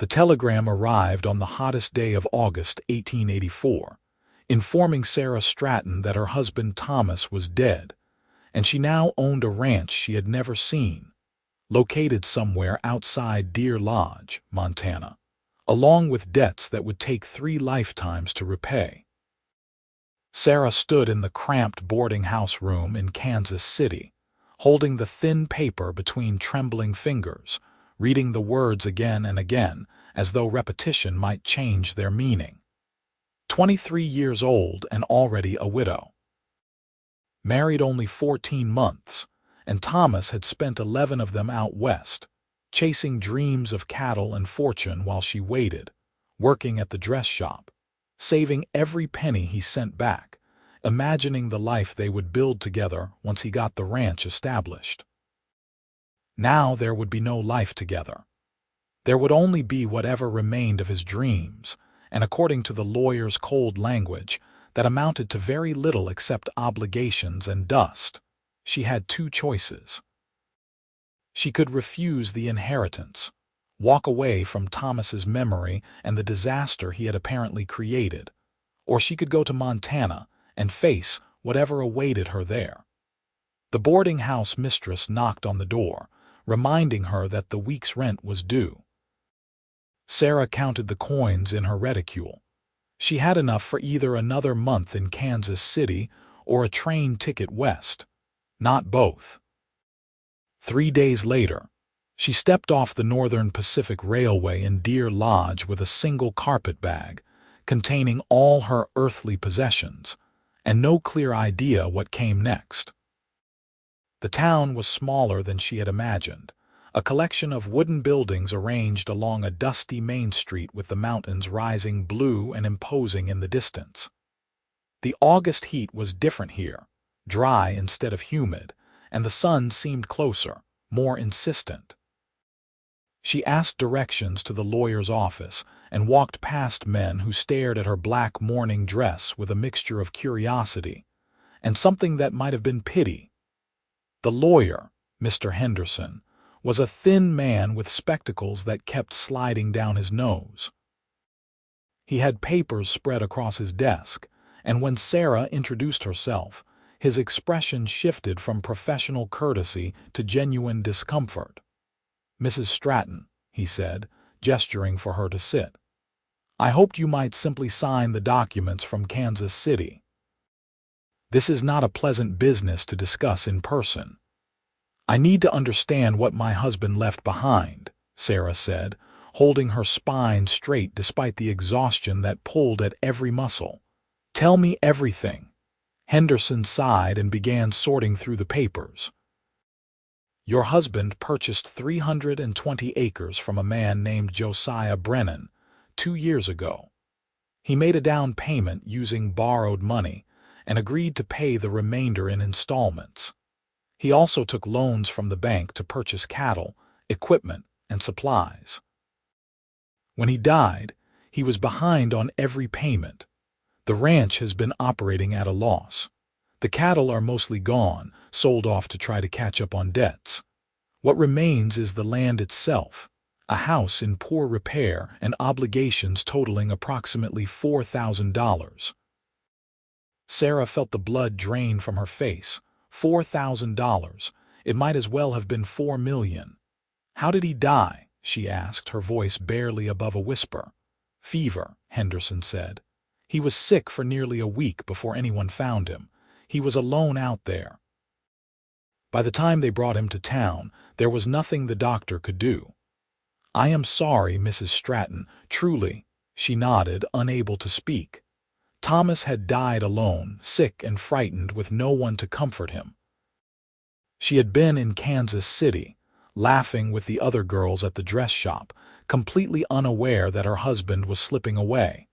The telegram arrived on the hottest day of August 1884, informing Sarah Stratton that her husband Thomas was dead, and she now owned a ranch she had never seen, located somewhere outside Deer Lodge, Montana, along with debts that would take 3 lifetimes to repay. Sarah stood in the cramped boarding house room in Kansas City, holding the thin paper between trembling fingers, reading the words again and again, as though repetition might change their meaning. 23 years old and already a widow. Married only 14 months, and Thomas had spent 11 of them out west, chasing dreams of cattle and fortune while she waited, working at the dress shop, saving every penny he sent back, imagining the life they would build together once he got the ranch established. Now there would be no life together. There would only be whatever remained of his dreams, and according to the lawyer's cold language, that amounted to very little except obligations and dust. She had 2 choices. She could refuse the inheritance, walk away from Thomas's memory and the disaster he had apparently created, or she could go to Montana and face whatever awaited her there. The boarding house mistress knocked on the door, reminding her that the week's rent was due. Sarah counted the coins in her reticule. She had enough for either another month in Kansas City or a train ticket west, not both. 3 days later, she stepped off the Northern Pacific Railway in Deer Lodge with a single carpet bag containing all her earthly possessions, and no clear idea what came next. The town was smaller than she had imagined, a collection of wooden buildings arranged along a dusty main street with the mountains rising blue and imposing in the distance. The August heat was different here, dry instead of humid, and the sun seemed closer, more insistent. She asked directions to the lawyer's office and walked past men who stared at her black mourning dress with a mixture of curiosity and something that might have been pity. The lawyer, Mr. Henderson, was a thin man with spectacles that kept sliding down his nose. He had papers spread across his desk, and when Sarah introduced herself, his expression shifted from professional courtesy to genuine discomfort. "Mrs. Stratton," he said, gesturing for her to sit. "I hoped you might simply sign the documents from Kansas City. This is not a pleasant business to discuss in person." "I need to understand what my husband left behind," Sarah said, holding her spine straight despite the exhaustion that pulled at every muscle. "Tell me everything." Henderson sighed and began sorting through the papers. "Your husband purchased 320 acres from a man named Josiah Brennan 2 years ago. He made a down payment using borrowed money and agreed to pay the remainder in installments. He also took loans from the bank to purchase cattle, equipment, and supplies. When he died, he was behind on every payment. The ranch has been operating at a loss. The cattle are mostly gone, sold off to try to catch up on debts. What remains is the land itself, a house in poor repair and obligations totaling approximately $4,000. Sarah felt the blood drain from her face. $4,000. It might as well have been $4 million. "How did he die?" she asked, her voice barely above a whisper. "Fever," Henderson said. "He was sick for nearly a week before anyone found him. He was alone out there. By the time they brought him to town, there was nothing the doctor could do." "I am sorry, Mrs. Stratton, truly." She nodded, unable to speak. Thomas had died alone, sick and frightened, with no one to comfort him. She had been in Kansas City, laughing with the other girls at the dress shop, completely unaware that her husband was slipping away.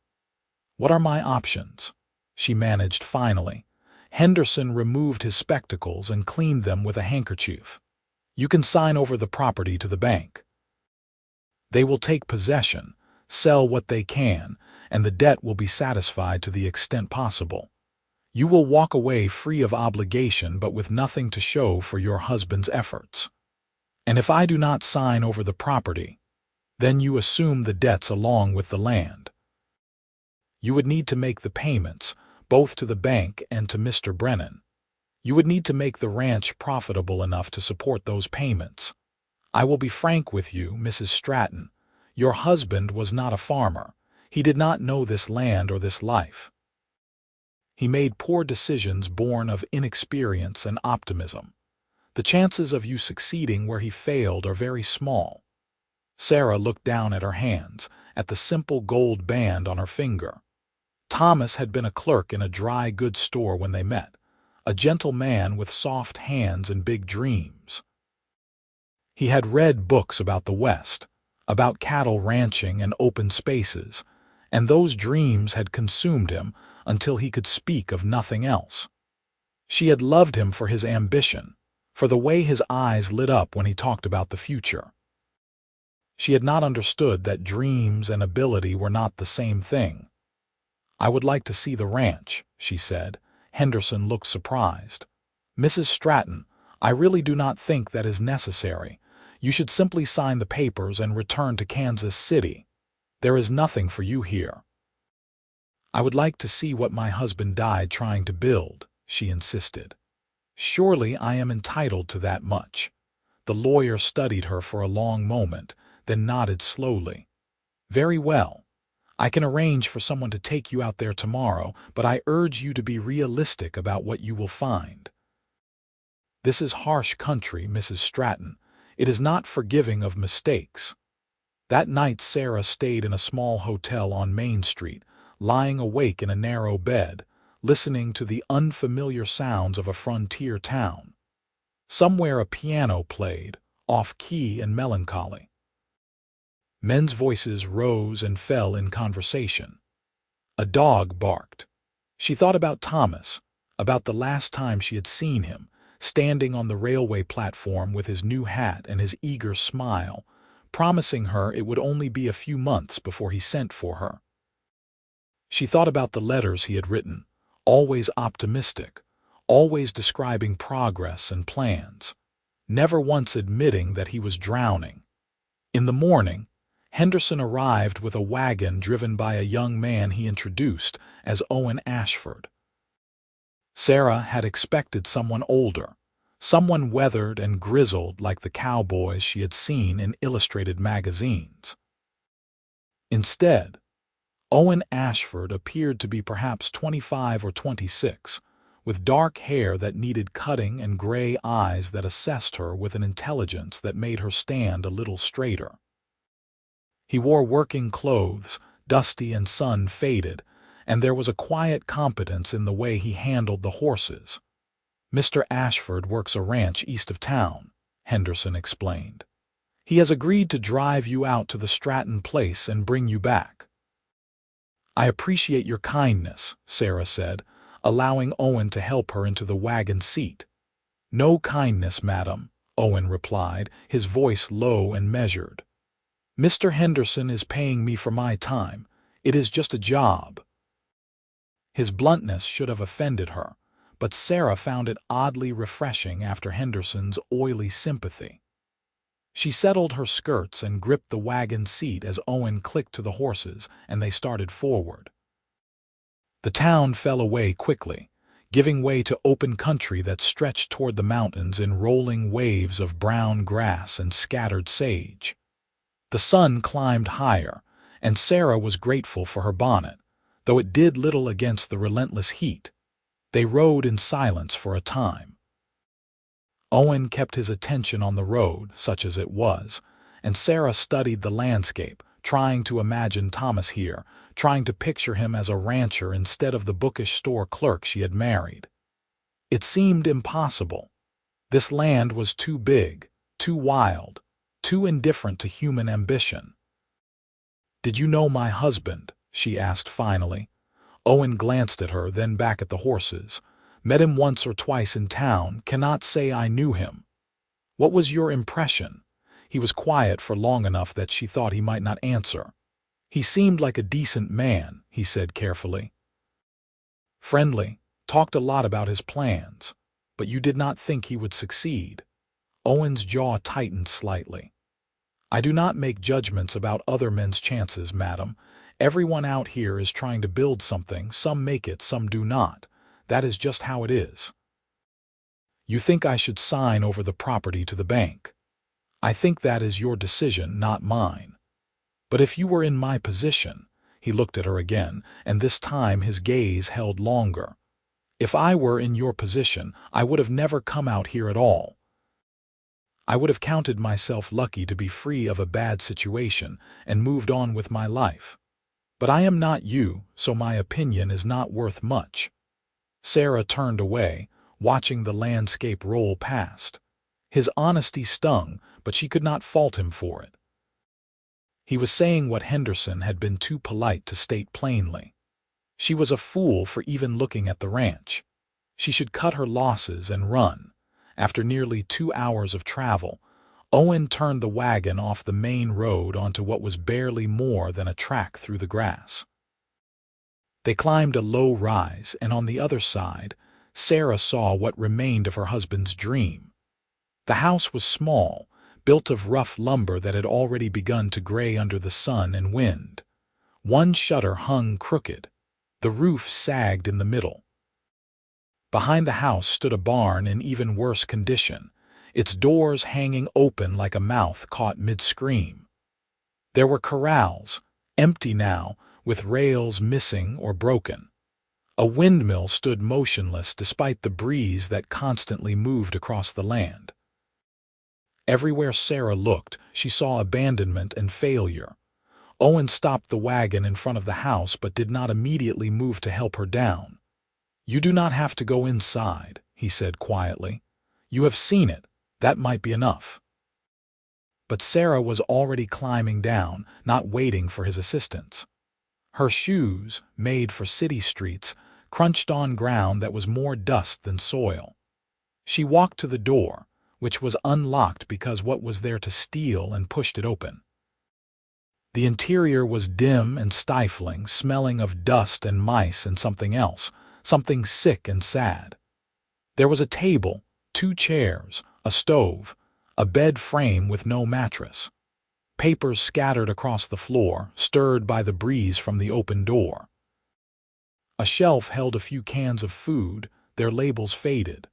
"What are my options?" she managed finally. Henderson removed his spectacles and cleaned them with a handkerchief. "You can sign over the property to the bank. They will take possession, sell what they can, and the debt will be satisfied to the extent possible. You will walk away free of obligation but with nothing to show for your husband's efforts. And if I do not sign over the property, Then you assume the debts along with the land. You would need to make the payments, both to the bank and to Mr. Brennan. You would need to make the ranch profitable enough to support those payments. I will be frank with you, Mrs. Stratton. Your husband was not a farmer. He did not know this land or this life. He made poor decisions born of inexperience and optimism. The chances of you succeeding where he failed are very small. Sarah looked down at her hands, at the simple gold band on her finger. Thomas had been a clerk in a dry goods store when they met, a gentle man with soft hands and big dreams. He had read books about the West, about cattle ranching and open spaces, and those dreams had consumed him until he could speak of nothing else. She had loved him for his ambition, for the way his eyes lit up when he talked about the future. She had not understood that dreams and ability were not the same thing. "I would like to see the ranch," she said. Henderson looked surprised. "Mrs. Stratton, I really do not think that is necessary. You should simply sign the papers and return to Kansas City. There is nothing for you here." "I would like to see what my husband died trying to build," she insisted. "Surely I am entitled to that much." The lawyer studied her for a long moment, then nodded slowly. "Very well. I can arrange for someone to take you out there tomorrow, but I urge you to be realistic about what you will find. This is harsh country, Mrs. Stratton. It is not forgiving of mistakes." That night Sarah stayed in a small hotel on Main Street, lying awake in a narrow bed, listening to the unfamiliar sounds of a frontier town. Somewhere a piano played, off-key and melancholy. Men's voices rose and fell in conversation. A dog barked. She thought about Thomas, about the last time she had seen him, standing on the railway platform with his new hat and his eager smile, promising her it would only be a few months before he sent for her. She thought about the letters he had written, always optimistic, always describing progress and plans, never once admitting that he was drowning. In the morning, Henderson arrived with a wagon driven by a young man he introduced as Owen Ashford. Sarah had expected someone older, someone weathered and grizzled like the cowboys she had seen in illustrated magazines. Instead, Owen Ashford appeared to be perhaps 25 or 26, with dark hair that needed cutting and gray eyes that assessed her with an intelligence that made her stand a little straighter. He wore working clothes, dusty and sun-faded, and there was a quiet competence in the way he handled the horses. "Mr. Ashford works a ranch east of town," Henderson explained. "He has agreed to drive you out to the Stratton place and bring you back." "I appreciate your kindness," Sarah said, allowing Owen to help her into the wagon seat. "No kindness, madam," Owen replied, his voice low and measured. "Mr. Henderson is paying me for my time. It is just a job." His bluntness should have offended her, but Sarah found it oddly refreshing after Henderson's oily sympathy. She settled her skirts and gripped the wagon seat as Owen clicked to the horses and they started forward. The town fell away quickly, giving way to open country that stretched toward the mountains in rolling waves of brown grass and scattered sage. The sun climbed higher, and Sarah was grateful for her bonnet, though it did little against the relentless heat. They rode in silence for a time. Owen kept his attention on the road, such as it was, and Sarah studied the landscape, trying to imagine Thomas here, trying to picture him as a rancher instead of the bookish store clerk she had married. It seemed impossible. This land was too big, too wild, too indifferent to human ambition. "Did you know my husband?" she asked finally. Owen glanced at her, then back at the horses. "Met him once or twice in town, cannot say I knew him." "What was your impression?" He was quiet for long enough that she thought he might not answer. "He seemed like a decent man," he said carefully. "Friendly, talked a lot about his plans, but you did not think he would succeed." Owen's jaw tightened slightly. I do not make judgments about other men's chances, madam. Everyone out here is trying to build something. Some make it, some do not. That is just how it is. You think I should sign over the property to the bank. I think that is your decision, not mine. But if you were in my position, he looked at her again, and this time his gaze held longer. If I were in your position, I would have never come out here at all. I would have counted myself lucky to be free of a bad situation and moved on with my life. But I am not you, so my opinion is not worth much. Sarah turned away, watching the landscape roll past. His honesty stung, but she could not fault him for it. He was saying what Henderson had been too polite to state plainly. She was a fool for even looking at the ranch. She should cut her losses and run. After nearly 2 hours of travel, Owen turned the wagon off the main road onto what was barely more than a track through the grass. They climbed a low rise, and on the other side, Sarah saw what remained of her husband's dream. The house was small, built of rough lumber that had already begun to gray under the sun and wind. One shutter hung crooked. The roof sagged in the middle. Behind the house stood a barn in even worse condition, its doors hanging open like a mouth caught mid-scream. There were corrals, empty now, with rails missing or broken. A windmill stood motionless despite the breeze that constantly moved across the land. Everywhere Sarah looked, she saw abandonment and failure. Owen stopped the wagon in front of the house but did not immediately move to help her down. "You do not have to go inside," he said quietly. "You have seen it. That might be enough." But Sarah was already climbing down, not waiting for his assistance. Her shoes, made for city streets, crunched on ground that was more dust than soil. She walked to the door, which was unlocked because what was there to steal, and pushed it open. The interior was dim and stifling, smelling of dust and mice and something else, something sick and sad. There was a table, 2 chairs, a stove, a bed frame with no mattress. Papers scattered across the floor, stirred by the breeze from the open door. A shelf held a few cans of food, their labels faded.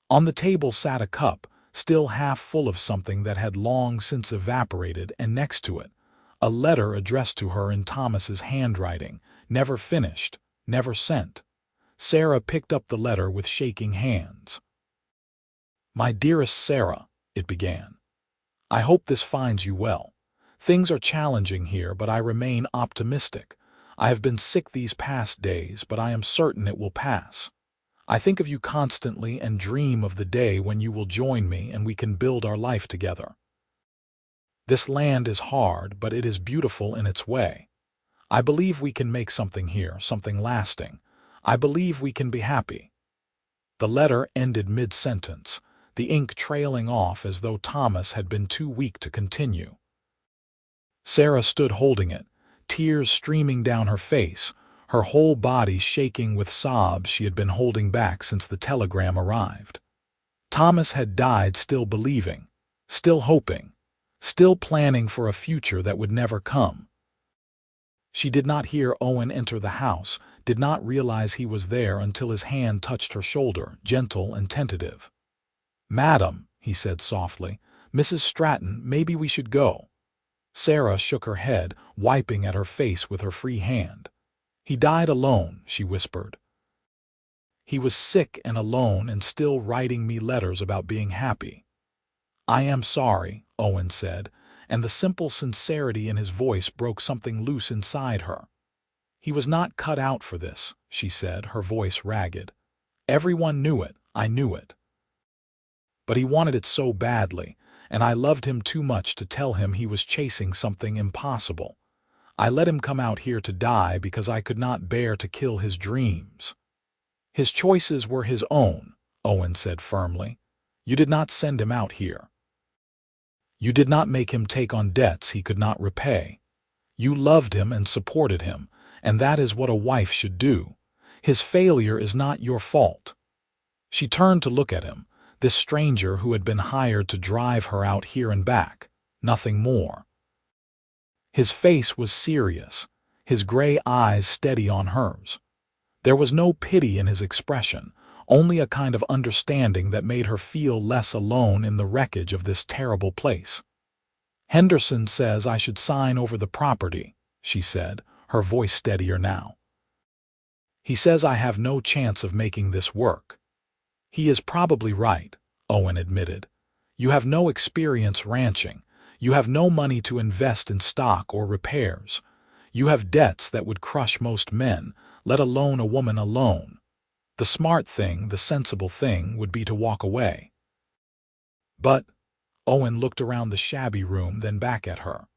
On the table sat a cup, still half full of something that had long since evaporated, and next to it, a letter addressed to her in Thomas's handwriting, never finished, never sent. Sarah picked up the letter with shaking hands. "My dearest Sarah," it began. "I hope this finds you well. Things are challenging here, but I remain optimistic. I have been sick these past days, but I am certain it will pass. I think of you constantly and dream of the day when you will join me and we can build our life together. This land is hard, but it is beautiful in its way. I believe we can make something here, something lasting. I believe we can be happy." The letter ended mid-sentence, the ink trailing off as though Thomas had been too weak to continue. Sarah stood holding it, tears streaming down her face, her whole body shaking with sobs she had been holding back since the telegram arrived. Thomas had died still believing, still hoping, still planning for a future that would never come. She did not hear Owen enter the house, did not realize he was there until his hand touched her shoulder, gentle and tentative. "Madam," he said softly, "Mrs. Stratton, maybe we should go." Sarah shook her head, wiping at her face with her free hand. "He died alone," she whispered. "He was sick and alone and still writing me letters about being happy." "I am sorry," Owen said, and the simple sincerity in his voice broke something loose inside her. "He was not cut out for this," she said, her voice ragged. "Everyone knew it, I knew it. But he wanted it so badly, and I loved him too much to tell him he was chasing something impossible. I let him come out here to die because I could not bear to kill his dreams." "His choices were his own," Owen said firmly. "You did not send him out here. You did not make him take on debts he could not repay. You loved him and supported him, and that is what a wife should do. His failure is not your fault." She turned to look at him, this stranger who had been hired to drive her out here and back. nothing more. His face was serious, his gray eyes steady on hers. There was no pity in his expression, only a kind of understanding that made her feel less alone in the wreckage of this terrible place. "Henderson says I should sign over the property," she said, her voice steadier now. "He says I have no chance of making this work." "He is probably right," Owen admitted. "You have no experience ranching. You have no money to invest in stock or repairs. You have debts that would crush most men, let alone a woman alone. The smart thing, the sensible thing, would be to walk away." "But," Owen looked around the shabby room, then back at her.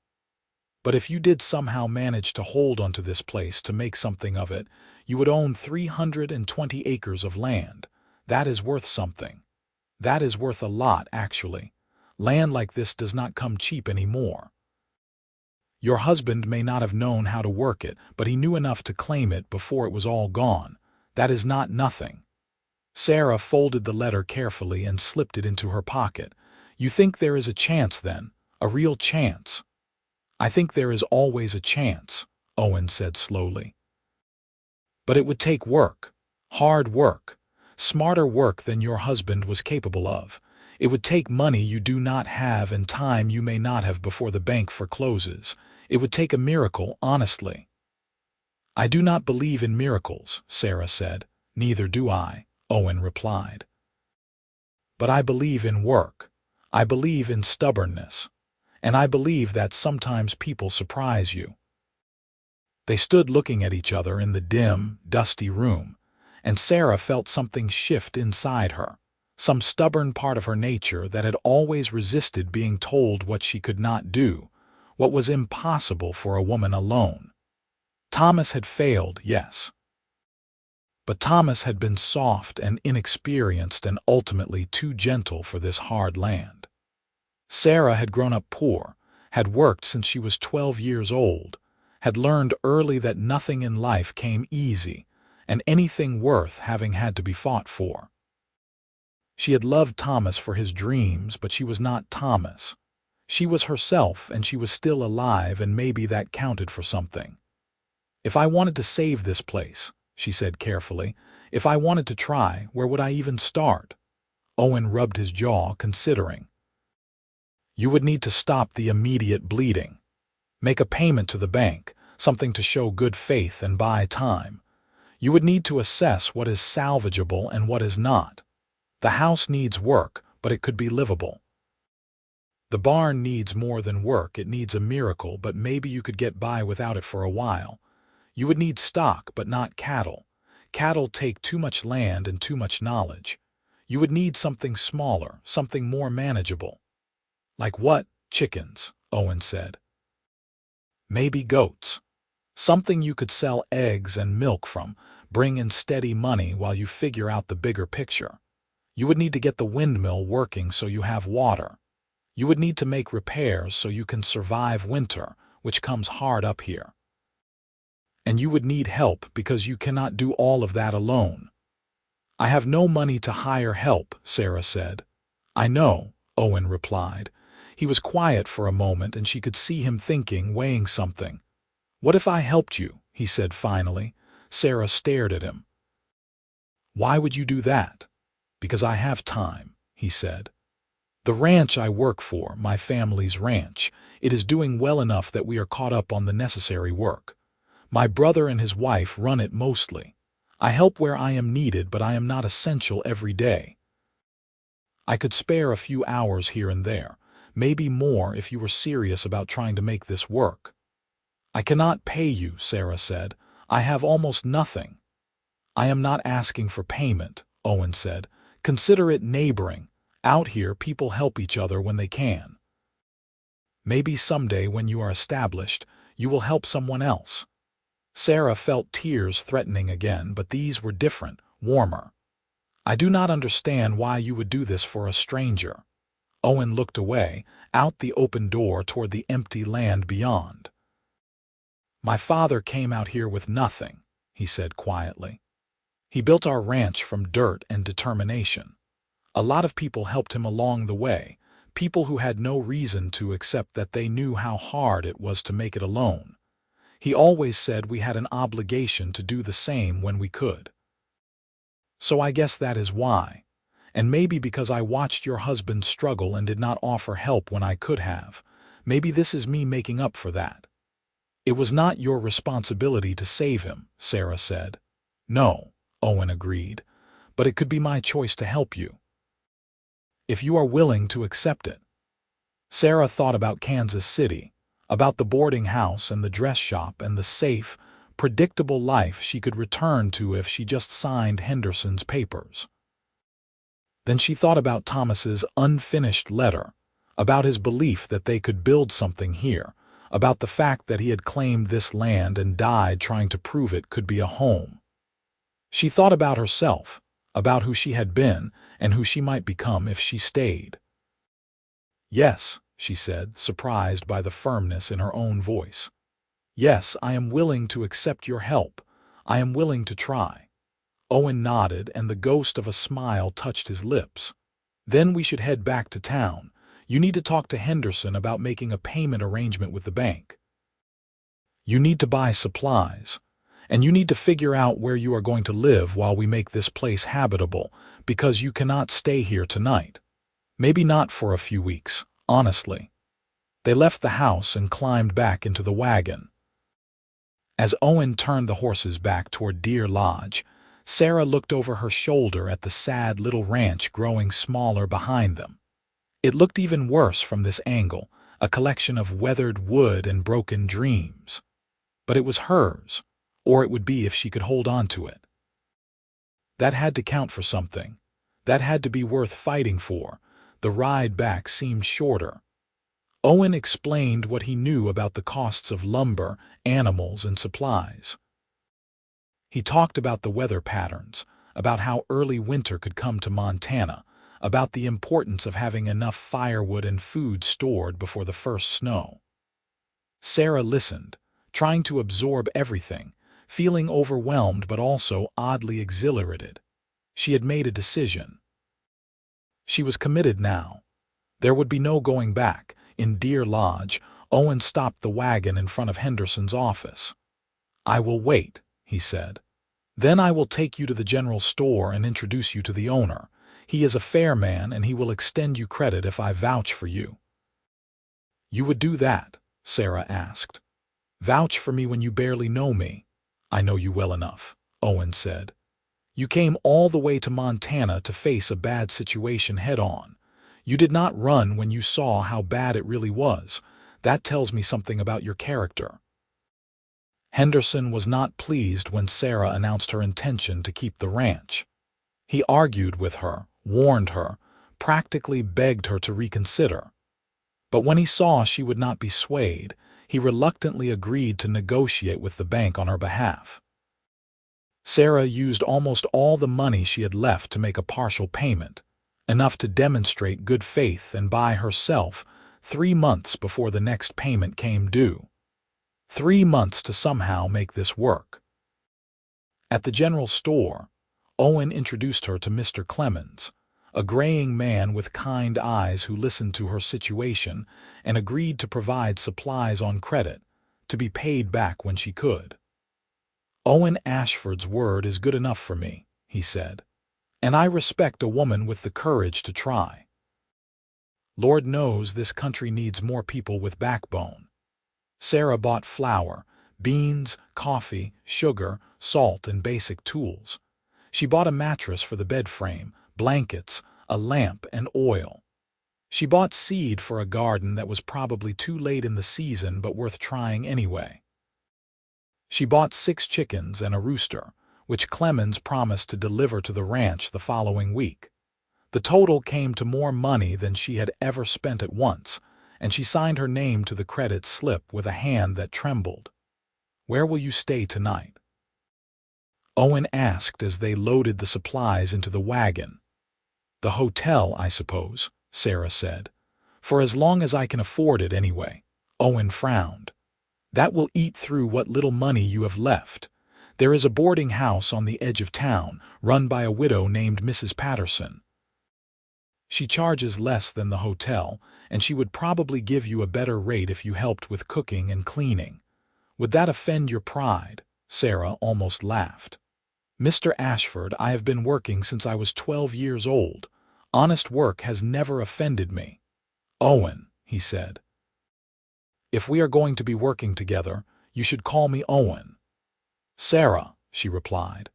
"But if you did somehow manage to hold onto this place, to make something of it, you would own 320 acres of land. That is worth something. That is worth a lot, actually. Land like this does not come cheap anymore. Your husband may not have known how to work it, but he knew enough to claim it before it was all gone. That is not nothing." Sarah folded the letter carefully and slipped it into her pocket. "You think there is a chance then? A real chance?" "I think there is always a chance," Owen said slowly. "But it would take work. Hard work. Smarter work than your husband was capable of. It would take money you do not have and time you may not have before the bank forecloses. It would take a miracle, honestly." "I do not believe in miracles," Sarah said. "Neither do I," Owen replied. "But I believe in work. I believe in stubbornness. And I believe that sometimes people surprise you." They stood looking at each other in the dim, dusty room, and Sarah felt something shift inside her, some stubborn part of her nature that had always resisted being told what she could not do, what was impossible for a woman alone. Thomas had failed, yes. But Thomas had been soft and inexperienced and ultimately too gentle for this hard land. Sarah had grown up poor, had worked since she was 12 years old, had learned early that nothing in life came easy, and anything worth having had to be fought for. She had loved Thomas for his dreams, but she was not Thomas. She was herself, and she was still alive, and maybe that counted for something. "If I wanted to save this place," she said carefully, "if I wanted to try, where would I even start?" Owen rubbed his jaw, considering. "You would need to stop the immediate bleeding. Make a payment to the bank, something to show good faith and buy time. You would need to assess what is salvageable and what is not. The house needs work, but it could be livable. The barn needs more than work, it needs a miracle, but maybe you could get by without it for a while. You would need stock, but not cattle. Cattle take too much land and too much knowledge. You would need something smaller, something more manageable." "Like what?" "Chickens," Owen said. "Maybe goats. Something you could sell eggs and milk from, bring in steady money while you figure out the bigger picture. You would need to get the windmill working so you have water. You would need to make repairs so you can survive winter, which comes hard up here. And you would need help because you cannot do all of that alone." "I have no money to hire help," Sarah said. "I know," Owen replied. He was quiet for a moment, and she could see him thinking, weighing something. "What if I helped you?" he said finally. Sarah stared at him. "Why would you do that?" "Because I have time," he said. "The ranch I work for, my family's ranch, it is doing well enough that we are caught up on the necessary work. My brother and his wife run it mostly. I help where I am needed, but I am not essential every day. I could spare a few hours here and there, maybe more if you were serious about trying to make this work." "I cannot pay you," Sarah said. "I have almost nothing." "I am not asking for payment," Owen said. "Consider it neighboring. Out here, people help each other when they can. Maybe someday when you are established, you will help someone else." Sarah felt tears threatening again, but these were different, warmer. "I do not understand why you would do this for a stranger." Owen looked away, out the open door toward the empty land beyond. "My father came out here with nothing," he said quietly. "He built our ranch from dirt and determination. A lot of people helped him along the way, people who had no reason to except that they knew how hard it was to make it alone. He always said we had an obligation to do the same when we could. So I guess that is why. And maybe because I watched your husband struggle and did not offer help when I could have. Maybe this is me making up for that. It was not your responsibility to save him, Sarah said. No, Owen agreed, but it could be my choice to help you. If you are willing to accept it. Sarah thought about Kansas City, about the boarding house and the dress shop and the safe, predictable life she could return to if she just signed Henderson's papers. Then she thought about Thomas's unfinished letter, about his belief that they could build something here, about the fact that he had claimed this land and died trying to prove it could be a home. She thought about herself, about who she had been and who she might become if she stayed. Yes, she said, surprised by the firmness in her own voice. Yes, I am willing to accept your help. I am willing to try. Owen nodded, and the ghost of a smile touched his lips. Then we should head back to town. You need to talk to Henderson about making a payment arrangement with the bank. You need to buy supplies. And you need to figure out where you are going to live while we make this place habitable, because you cannot stay here tonight. Maybe not for a few weeks, honestly. They left the house and climbed back into the wagon. As Owen turned the horses back toward Deer Lodge, Sarah looked over her shoulder at the sad little ranch growing smaller behind them. It looked even worse from this angle, a collection of weathered wood and broken dreams. But it was hers, or it would be if she could hold on to it. That had to count for something. That had to be worth fighting for. The ride back seemed shorter. Owen explained what he knew about the costs of lumber, animals, and supplies. He talked about the weather patterns, about how early winter could come to Montana, about the importance of having enough firewood and food stored before the first snow. Sarah listened, trying to absorb everything, feeling overwhelmed but also oddly exhilarated. She had made a decision. She was committed now. There would be no going back. In Deer Lodge, Owen stopped the wagon in front of Henderson's office. "I will wait," he said. "Then I will take you to the general store and introduce you to the owner. He is a fair man and he will extend you credit if I vouch for you." "You would do that?" Sarah asked. "Vouch for me when you barely know me?" "I know you well enough," Owen said. "You came all the way to Montana to face a bad situation head-on. You did not run when you saw how bad it really was. That tells me something about your character." Henderson was not pleased when Sarah announced her intention to keep the ranch. He argued with her, warned her, practically begged her to reconsider. But when he saw she would not be swayed, he reluctantly agreed to negotiate with the bank on her behalf. Sarah used almost all the money she had left to make a partial payment, enough to demonstrate good faith and buy herself 3 months before the next payment came due. 3 months to somehow make this work. At the general store, Owen introduced her to Mr. Clemens, a graying man with kind eyes who listened to her situation and agreed to provide supplies on credit, to be paid back when she could. "Owen Ashford's word is good enough for me," he said, "and I respect a woman with the courage to try. Lord knows this country needs more people with backbone." Sarah bought flour, beans, coffee, sugar, salt, and basic tools. She bought a mattress for the bed frame, blankets, a lamp, and oil. She bought seed for a garden that was probably too late in the season but worth trying anyway. She bought 6 chickens and a rooster, which Clemens promised to deliver to the ranch the following week. The total came to more money than she had ever spent at once, and she signed her name to the credit slip with a hand that trembled. "Where will you stay tonight?" Owen asked as they loaded the supplies into the wagon. "The hotel, I suppose," Sarah said. "For as long as I can afford it anyway." Owen frowned. "That will eat through what little money you have left. There is a boarding house on the edge of town, run by a widow named Mrs. Patterson." She charges less than the hotel, and she would probably give you a better rate if you helped with cooking and cleaning. Would that offend your pride?" Sarah almost laughed. "Mr. Ashford, I have been working since I was 12 years old. Honest work has never offended me." "Owen," he said, "if we are going to be working together, you should call me Owen." "Sarah," she replied.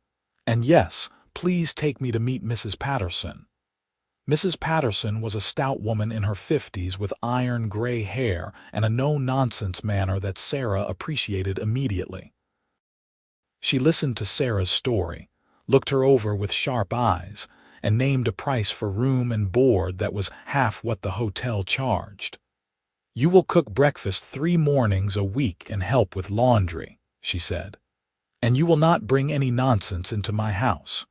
"And yes, please take me to meet Mrs. Patterson." Mrs. Patterson was a stout woman in her 50s with iron gray hair and a no-nonsense manner that Sarah appreciated immediately. She listened to Sarah's story, looked her over with sharp eyes, and named a price for room and board that was half what the hotel charged. "You will cook breakfast 3 mornings a week and help with laundry," she said. "And you will not bring any nonsense into my house.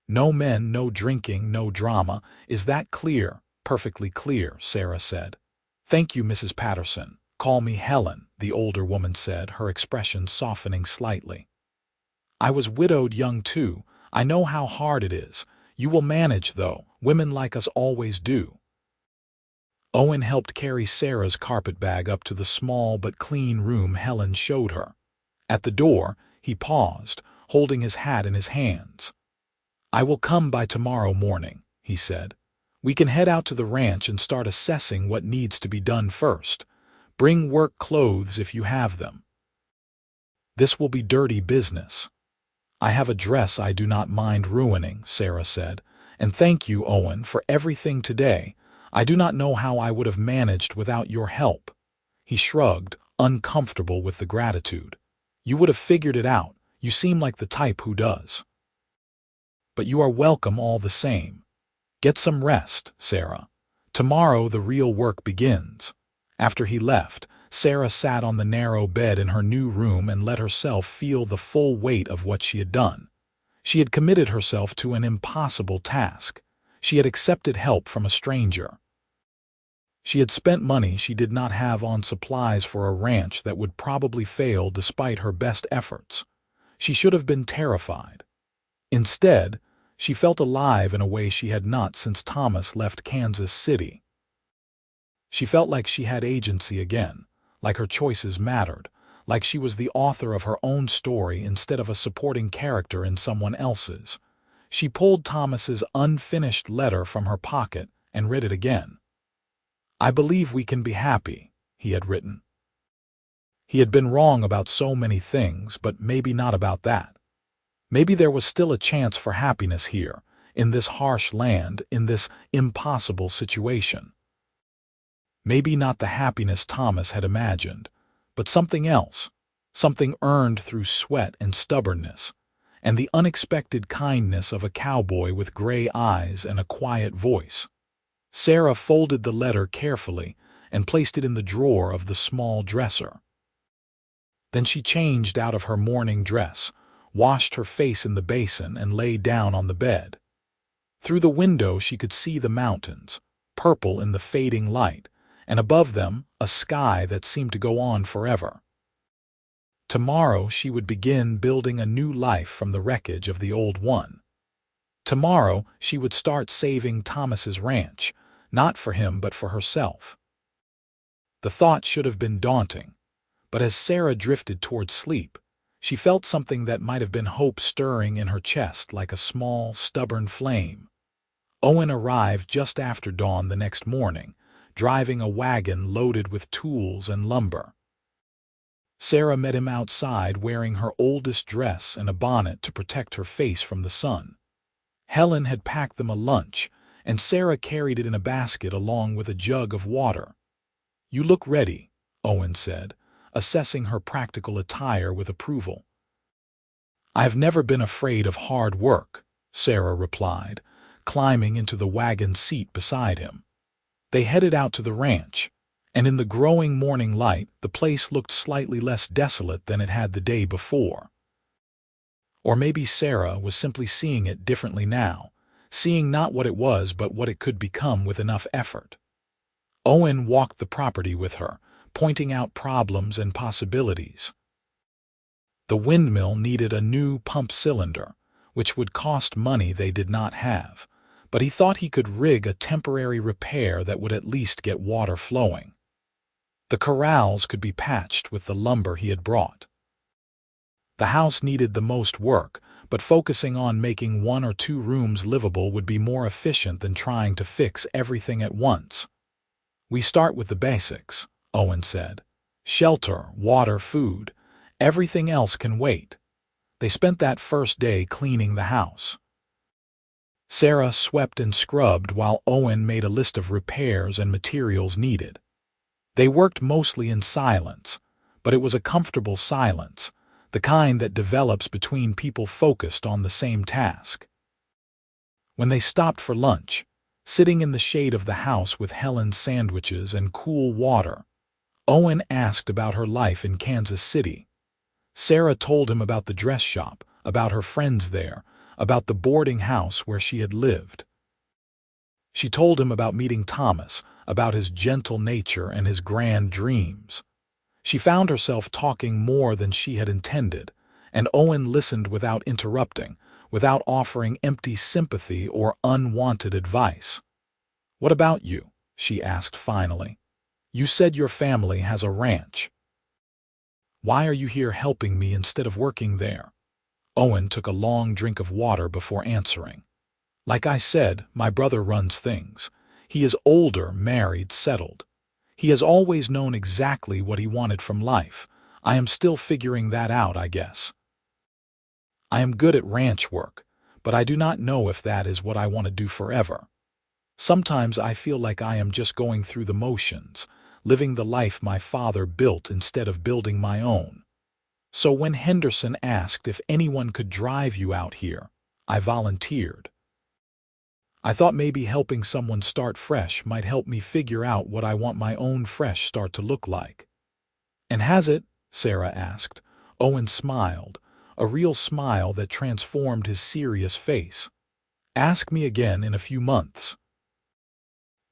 No men, no drinking, no drama. Is that clear?" "Perfectly clear," Sarah said. "Thank you, Mrs. Patterson. Call me Helen," the older woman said, her expression softening slightly. "I was widowed young too. I know how hard it is. You will manage, though. Women like us always do." Owen helped carry Sarah's carpet bag up to the small but clean room Helen showed her. At the door, he paused, holding his hat in his hands. "I will come by tomorrow morning," he said. "We can head out to the ranch and start assessing what needs to be done first. Bring work clothes if you have them. This will be dirty business." "I have a dress I do not mind ruining," Sarah said. "And thank you, Owen, for everything today. I do not know how I would have managed without your help." He shrugged, uncomfortable with the gratitude. "You would have figured it out. You seem like the type who does. But you are welcome all the same. Get some rest, Sarah. Tomorrow the real work begins." After he left, Sarah sat on the narrow bed in her new room and let herself feel the full weight of what she had done. She had committed herself to an impossible task. She had accepted help from a stranger. She had spent money she did not have on supplies for a ranch that would probably fail despite her best efforts. She should have been terrified. Instead, she felt alive in a way she had not since Thomas left Kansas City. She felt like she had agency again, like her choices mattered, like she was the author of her own story instead of a supporting character in someone else's. She pulled Thomas's unfinished letter from her pocket and read it again. "I believe we can be happy," he had written. He had been wrong about so many things, but maybe not about that. Maybe there was still a chance for happiness here, in this harsh land, in this impossible situation. Maybe not the happiness Thomas had imagined, but something else, something earned through sweat and stubbornness, and the unexpected kindness of a cowboy with gray eyes and a quiet voice. Sarah folded the letter carefully and placed it in the drawer of the small dresser. Then she changed out of her morning dress, washed her face in the basin, and lay down on the bed. Through the window she could see the mountains, purple in the fading light, and above them a sky that seemed to go on forever. Tomorrow she would begin building a new life from the wreckage of the old one. Tomorrow she would start saving Thomas's ranch, not for him but for herself. The thought should have been daunting, but as Sarah drifted toward sleep, she felt something that might have been hope stirring in her chest like a small, stubborn flame. Owen arrived just after dawn the next morning, driving a wagon loaded with tools and lumber. Sarah met him outside wearing her oldest dress and a bonnet to protect her face from the sun. Helen had packed them a lunch, and Sarah carried it in a basket along with a jug of water. "You look ready," Owen said, assessing her practical attire with approval. "I have never been afraid of hard work," Sarah replied, climbing into the wagon seat beside him. They headed out to the ranch, and in the growing morning light the place looked slightly less desolate than it had the day before. Or maybe Sarah was simply seeing it differently now, seeing not what it was but what it could become with enough effort. Owen walked the property with her, pointing out problems and possibilities. The windmill needed a new pump cylinder, which would cost money they did not have, but he thought he could rig a temporary repair that would at least get water flowing. The corrals could be patched with the lumber he had brought. The house needed the most work, but focusing on making 1 or 2 rooms livable would be more efficient than trying to fix everything at once. "We start with the basics," Owen said. "Shelter, water, food. Everything else can wait." They spent that first day cleaning the house. Sarah swept and scrubbed while Owen made a list of repairs and materials needed. They worked mostly in silence, but it was a comfortable silence, the kind that develops between people focused on the same task. When they stopped for lunch, sitting in the shade of the house with Helen's sandwiches and cool water, Owen asked about her life in Kansas City. Sarah told him about the dress shop, about her friends there, about the boarding house where she had lived. She told him about meeting Thomas, about his gentle nature and his grand dreams. She found herself talking more than she had intended, and Owen listened without interrupting, without offering empty sympathy or unwanted advice. "What about you?" she asked finally. "You said your family has a ranch. Why are you here helping me instead of working there?" Owen took a long drink of water before answering. "Like I said, my brother runs things. He is older, married, settled. He has always known exactly what he wanted from life. I am still figuring that out, I guess. I am good at ranch work, but I do not know if that is what I want to do forever. Sometimes I feel like I am just going through the motions, living the life my father built instead of building my own. So when Henderson asked if anyone could drive you out here, I volunteered. I thought maybe helping someone start fresh might help me figure out what I want my own fresh start to look like." "And has it?" Sarah asked. Owen smiled, a real smile that transformed his serious face. "Ask me again in a few months."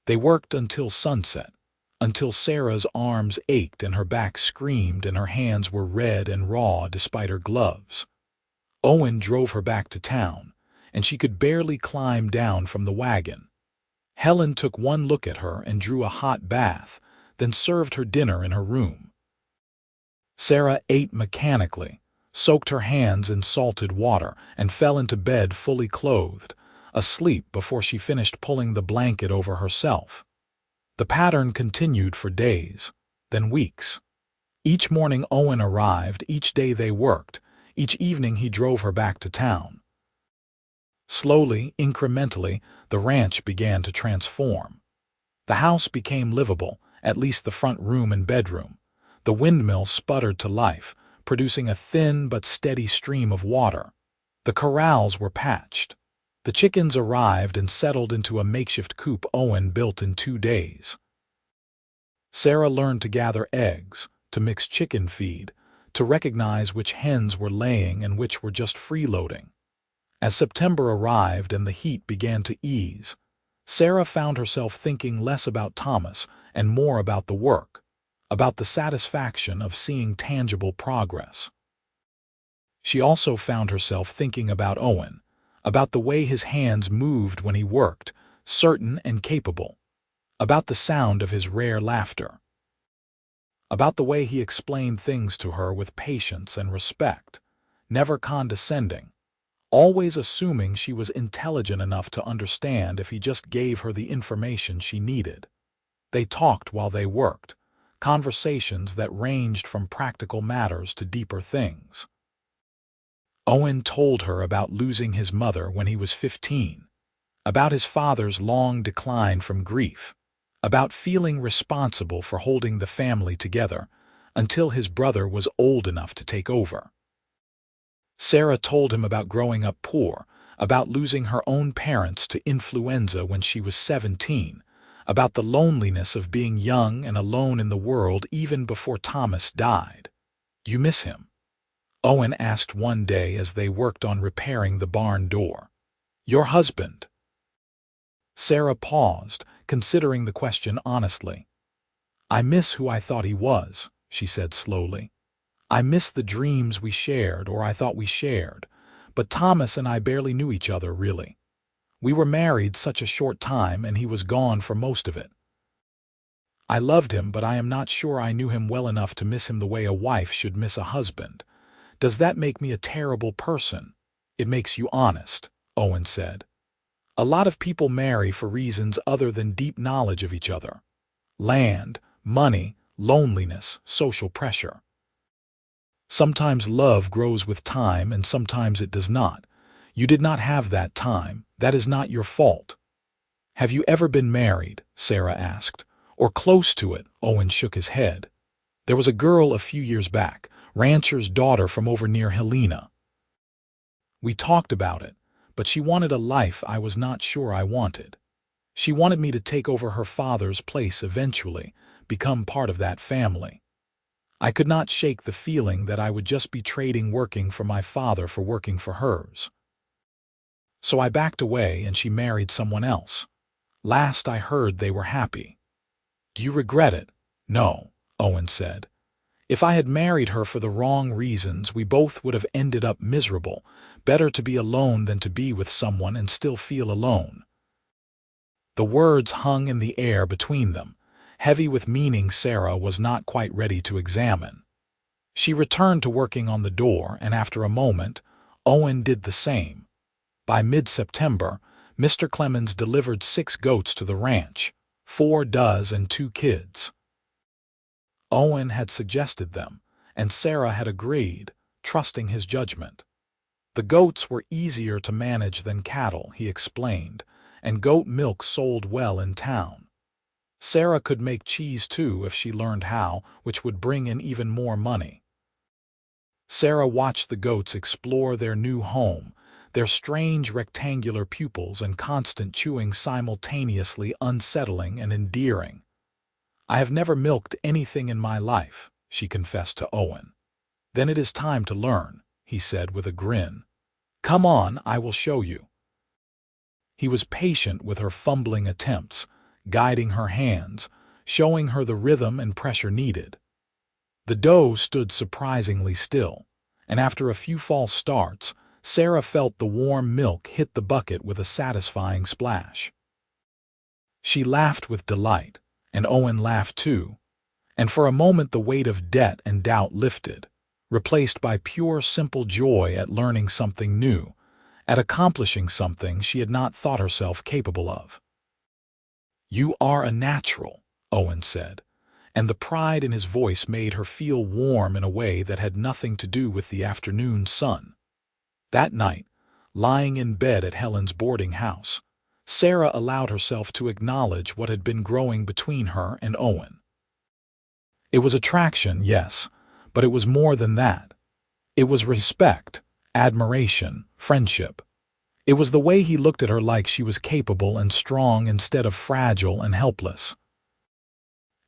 They worked until sunset, until Sarah's arms ached and her back screamed and her hands were red and raw despite her gloves. Owen drove her back to town, and she could barely climb down from the wagon. Helen took one look at her and drew a hot bath, then served her dinner in her room. Sarah ate mechanically, soaked her hands in salted water, and fell into bed fully clothed, asleep before she finished pulling the blanket over herself. The pattern continued for days, then weeks. Each morning Owen arrived, each day they worked, each evening he drove her back to town. Slowly, incrementally, the ranch began to transform. The house became livable, at least the front room and bedroom. The windmill sputtered to life, producing a thin but steady stream of water. The corrals were patched. The chickens arrived and settled into a makeshift coop Owen built in 2 days. Sarah learned to gather eggs, to mix chicken feed, to recognize which hens were laying and which were just freeloading. As September arrived and the heat began to ease, Sarah found herself thinking less about Thomas and more about the work, about the satisfaction of seeing tangible progress. She also found herself thinking about Owen, about the way his hands moved when he worked, certain and capable, about the sound of his rare laughter, about the way he explained things to her with patience and respect, never condescending, always assuming she was intelligent enough to understand if he just gave her the information she needed. They talked while they worked, conversations that ranged from practical matters to deeper things. Owen told her about losing his mother when he was 15, about his father's long decline from grief, about feeling responsible for holding the family together until his brother was old enough to take over. Sarah told him about growing up poor, about losing her own parents to influenza when she was 17, about the loneliness of being young and alone in the world even before Thomas died. "You miss him?" Owen asked one day as they worked on repairing the barn door. "Your husband?" Sarah paused, considering the question honestly. "I miss who I thought he was," she said slowly. "I miss the dreams we shared, or I thought we shared, but Thomas and I barely knew each other, really. We were married such a short time and he was gone for most of it. I loved him, but I am not sure I knew him well enough to miss him the way a wife should miss a husband. Does that make me a terrible person? It makes you honest, Owen said. A lot of people marry for reasons other than deep knowledge of each other. Land, money, loneliness, social pressure. Sometimes love grows with time and sometimes it does not. You did not have that time. That is not your fault. Have you ever been married? Sarah asked. Or close to it? Owen shook his head. There was a girl a few years back, rancher's daughter from over near Helena. We talked about it, but she wanted a life I was not sure I wanted. She wanted me to take over her father's place eventually, become part of that family. I could not shake the feeling that I would just be trading working for my father for working for hers. So I backed away and she married someone else. Last I heard they were happy. Do you regret it? No, Owen said. If I had married her for the wrong reasons, we both would have ended up miserable. Better to be alone than to be with someone and still feel alone. The words hung in the air between them, heavy with meaning Sarah was not quite ready to examine. She returned to working on the door, and after a moment, Owen did the same. By mid-September, Mr. Clemens delivered 6 goats to the ranch, 4 does and 2 kids. Owen had suggested them, and Sarah had agreed, trusting his judgment. The goats were easier to manage than cattle, he explained, and goat milk sold well in town. Sarah could make cheese too if she learned how, which would bring in even more money. Sarah watched the goats explore their new home, their strange rectangular pupils and constant chewing simultaneously unsettling and endearing. I have never milked anything in my life, she confessed to Owen. Then it is time to learn, he said with a grin. Come on, I will show you. He was patient with her fumbling attempts, guiding her hands, showing her the rhythm and pressure needed. The dough stood surprisingly still, and after a few false starts, Sarah felt the warm milk hit the bucket with a satisfying splash. She laughed with delight, and Owen laughed too, and for a moment the weight of debt and doubt lifted, replaced by pure simple joy at learning something new, at accomplishing something she had not thought herself capable of. You are a natural, Owen said, and the pride in his voice made her feel warm in a way that had nothing to do with the afternoon sun. That night, lying in bed at Helen's boarding house, Sarah allowed herself to acknowledge what had been growing between her and Owen. It was attraction, yes, but it was more than that. It was respect, admiration, friendship. It was the way he looked at her like she was capable and strong instead of fragile and helpless.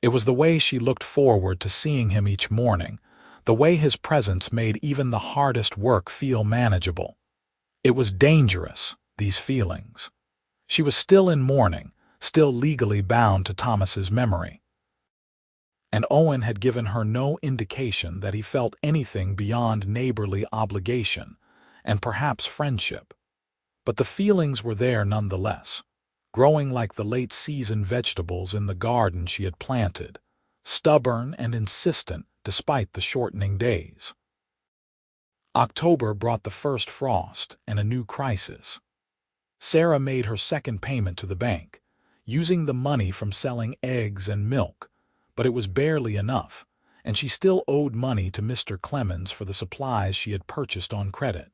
It was the way she looked forward to seeing him each morning, the way his presence made even the hardest work feel manageable. It was dangerous, these feelings. She was still in mourning, still legally bound to Thomas's memory. And Owen had given her no indication that he felt anything beyond neighborly obligation, and perhaps friendship. But the feelings were there nonetheless, growing like the late-season vegetables in the garden she had planted, stubborn and insistent despite the shortening days. October brought the first frost and a new crisis. Sarah made her second payment to the bank, using the money from selling eggs and milk, but it was barely enough, and she still owed money to Mr. Clemens for the supplies she had purchased on credit.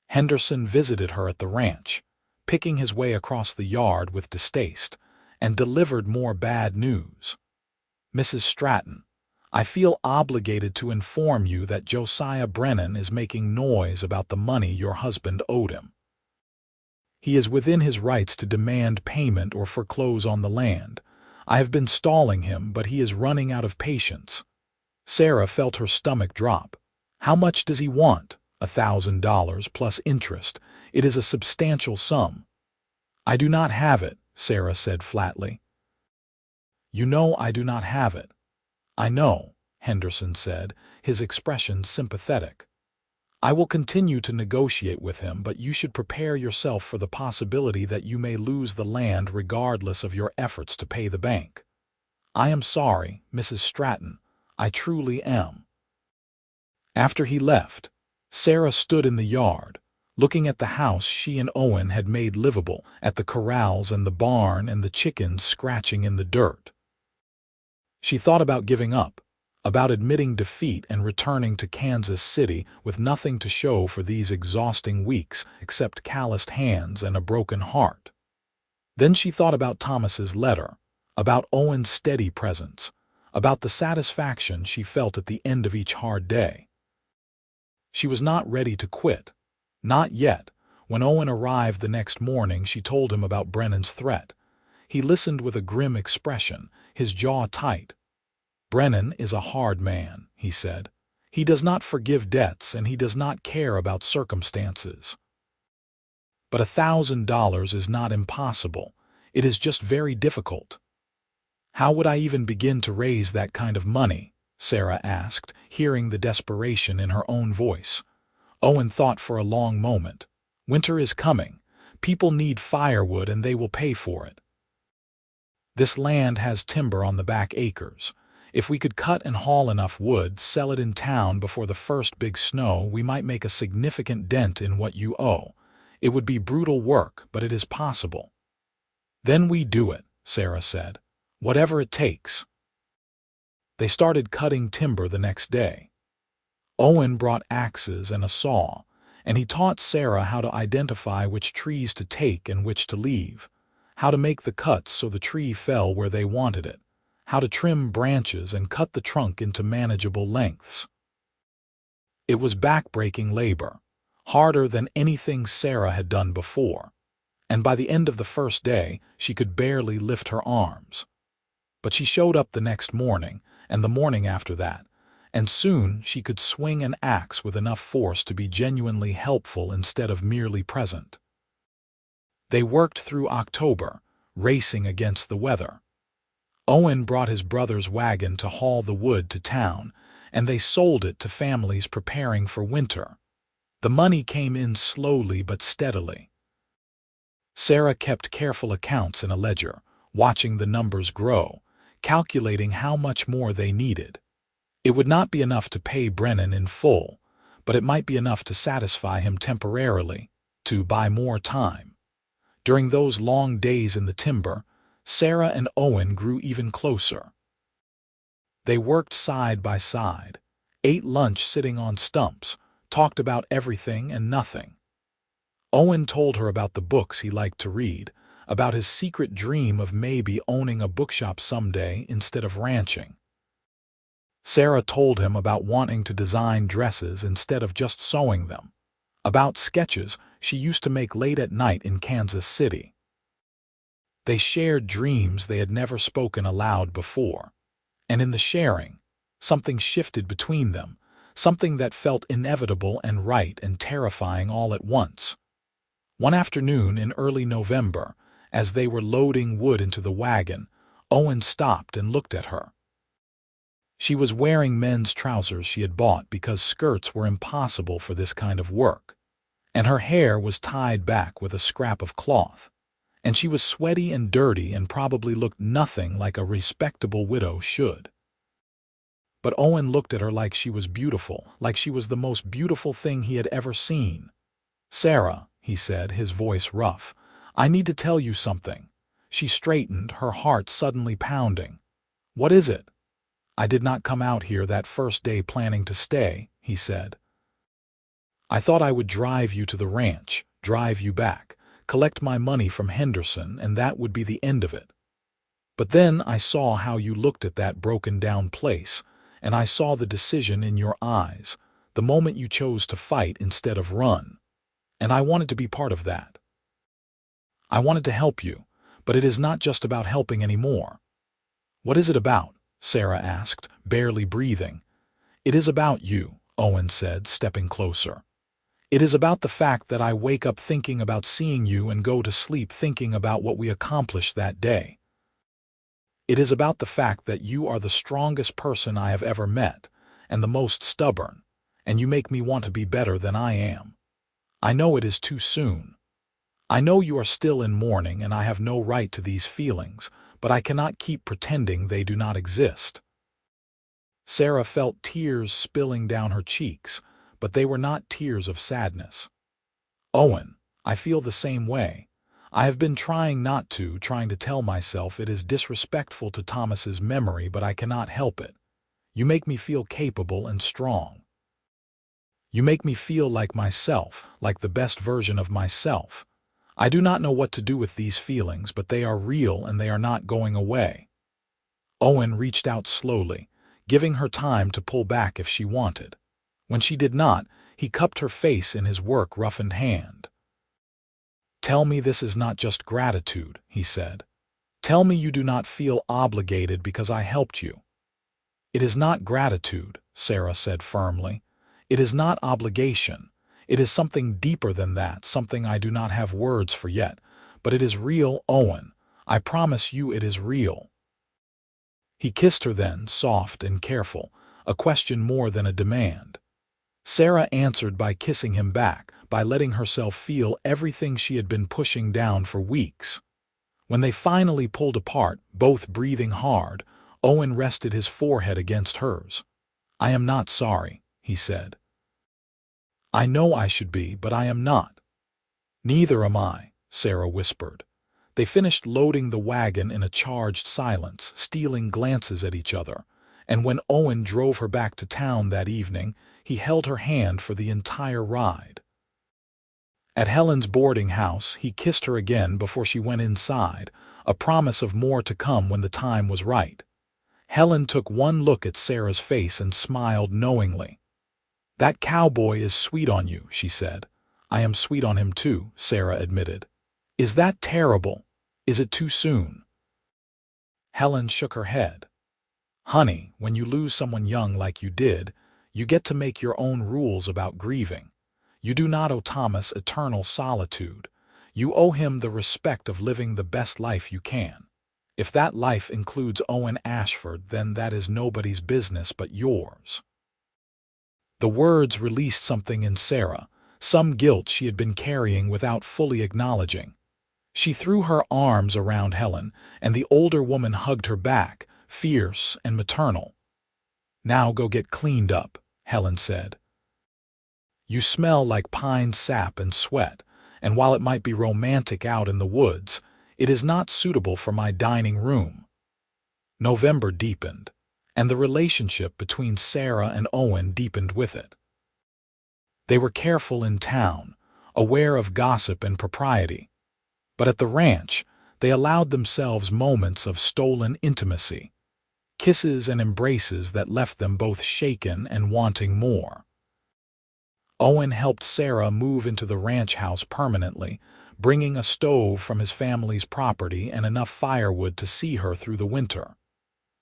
Henderson visited her at the ranch, picking his way across the yard with distaste, and delivered more bad news. Mrs. Stratton, I feel obligated to inform you that Josiah Brennan is making noise about the money your husband owed him. He is within his rights to demand payment or foreclose on the land. I have been stalling him, but he is running out of patience. Sarah felt her stomach drop. How much does he want? $1,000 plus interest. It is a substantial sum. I do not have it, Sarah said flatly. You know I do not have it. I know, Henderson said, his expression sympathetic. I will continue to negotiate with him, but you should prepare yourself for the possibility that you may lose the land regardless of your efforts to pay the bank. I am sorry, Mrs. Stratton. I truly am." After he left, Sarah stood in the yard, looking at the house she and Owen had made livable, at the corrals and the barn and the chickens scratching in the dirt. She thought about giving up, about admitting defeat and returning to Kansas City with nothing to show for these exhausting weeks except calloused hands and a broken heart. Then she thought about Thomas's letter, about Owen's steady presence, about the satisfaction she felt at the end of each hard day. She was not ready to quit. Not yet. When Owen arrived the next morning, she told him about Brennan's threat. He listened with a grim expression, his jaw tight. "Brennan is a hard man," he said. "He does not forgive debts, and he does not care about circumstances. But $1,000 is not impossible. It is just very difficult." "How would I even begin to raise that kind of money?" Sarah asked, hearing the desperation in her own voice. Owen thought for a long moment. "Winter is coming. People need firewood, and they will pay for it. This land has timber on the back acres. If we could cut and haul enough wood, sell it in town before the first big snow, we might make a significant dent in what you owe. It would be brutal work, but it is possible." "Then we do it," Sarah said. "Whatever it takes." They started cutting timber the next day. Owen brought axes and a saw, and he taught Sarah how to identify which trees to take and which to leave, how to make the cuts so the tree fell where they wanted it, how to trim branches and cut the trunk into manageable lengths. It was back-breaking labor, harder than anything Sarah had done before, and by the end of the first day she could barely lift her arms. But she showed up the next morning, and the morning after that, and soon she could swing an axe with enough force to be genuinely helpful instead of merely present. They worked through October, racing against the weather. Owen brought his brother's wagon to haul the wood to town, and they sold it to families preparing for winter. The money came in slowly but steadily. Sarah kept careful accounts in a ledger, watching the numbers grow, calculating how much more they needed. It would not be enough to pay Brennan in full, but it might be enough to satisfy him temporarily, to buy more time. During those long days in the timber, Sarah and Owen grew even closer. They worked side by side, ate lunch sitting on stumps, talked about everything and nothing. Owen told her about the books he liked to read, about his secret dream of maybe owning a bookshop someday instead of ranching. Sarah told him about wanting to design dresses instead of just sewing them, about sketches she used to make late at night in Kansas City. They shared dreams they had never spoken aloud before, and in the sharing, something shifted between them, something that felt inevitable and right and terrifying all at once. One afternoon in early November, as they were loading wood into the wagon, Owen stopped and looked at her. She was wearing men's trousers she had bought because skirts were impossible for this kind of work, and her hair was tied back with a scrap of cloth, and she was sweaty and dirty and probably looked nothing like a respectable widow should. But Owen looked at her like she was beautiful, like she was the most beautiful thing he had ever seen. "Sarah," he said, his voice rough, "I need to tell you something." She straightened, her heart suddenly pounding. "What is it?" "I did not come out here that first day planning to stay," he said. "I thought I would drive you to the ranch, drive you back, collect my money from Henderson, and that would be the end of it. But then I saw how you looked at that broken-down place, and I saw the decision in your eyes, the moment you chose to fight instead of run. And I wanted to be part of that. I wanted to help you, but it is not just about helping anymore." "What is it about?" Sarah asked, barely breathing. "It is about you," Owen said, stepping closer. "It is about the fact that I wake up thinking about seeing you and go to sleep thinking about what we accomplished that day. It is about the fact that you are the strongest person I have ever met, and the most stubborn, and you make me want to be better than I am. I know it is too soon. I know you are still in mourning and I have no right to these feelings, but I cannot keep pretending they do not exist." Sarah felt tears spilling down her cheeks, but they were not tears of sadness. "Owen, I feel the same way. I have been trying to tell myself it is disrespectful to Thomas's memory, but I cannot help it. You make me feel capable and strong. You make me feel like myself, like the best version of myself. I do not know what to do with these feelings, but they are real and they are not going away." Owen reached out slowly, giving her time to pull back if she wanted. When she did not, he cupped her face in his work-roughened hand. "Tell me this is not just gratitude," he said. "Tell me you do not feel obligated because I helped you." "It is not gratitude," Sarah said firmly. "It is not obligation. It is something deeper than that, something I do not have words for yet. But it is real, Owen. I promise you it is real." He kissed her then, soft and careful, a question more than a demand. Sarah answered by kissing him back, by letting herself feel everything she had been pushing down for weeks. When they finally pulled apart, both breathing hard, Owen rested his forehead against hers. "I am not sorry," he said. "I know I should be, but I am not." "Neither am I," Sarah whispered. They finished loading the wagon in a charged silence, stealing glances at each other, and when Owen drove her back to town that evening, he held her hand for the entire ride. At Helen's boarding house, he kissed her again before she went inside, a promise of more to come when the time was right. Helen took one look at Sarah's face and smiled knowingly. "That cowboy is sweet on you," she said. "I am sweet on him too," Sarah admitted. "Is that terrible? Is it too soon?" Helen shook her head. "Honey, when you lose someone young like you did, you get to make your own rules about grieving. You do not owe Thomas eternal solitude. You owe him the respect of living the best life you can. If that life includes Owen Ashford, then that is nobody's business but yours." The words released something in Sarah, some guilt she had been carrying without fully acknowledging. She threw her arms around Helen, and the older woman hugged her back, fierce and maternal. "Now go get cleaned up," Helen said. "You smell like pine sap and sweat, and while it might be romantic out in the woods, it is not suitable for my dining room." November deepened, and the relationship between Sarah and Owen deepened with it. They were careful in town, aware of gossip and propriety. But at the ranch, they allowed themselves moments of stolen intimacy, kisses and embraces that left them both shaken and wanting more. Owen helped Sarah move into the ranch house permanently, bringing a stove from his family's property and enough firewood to see her through the winter.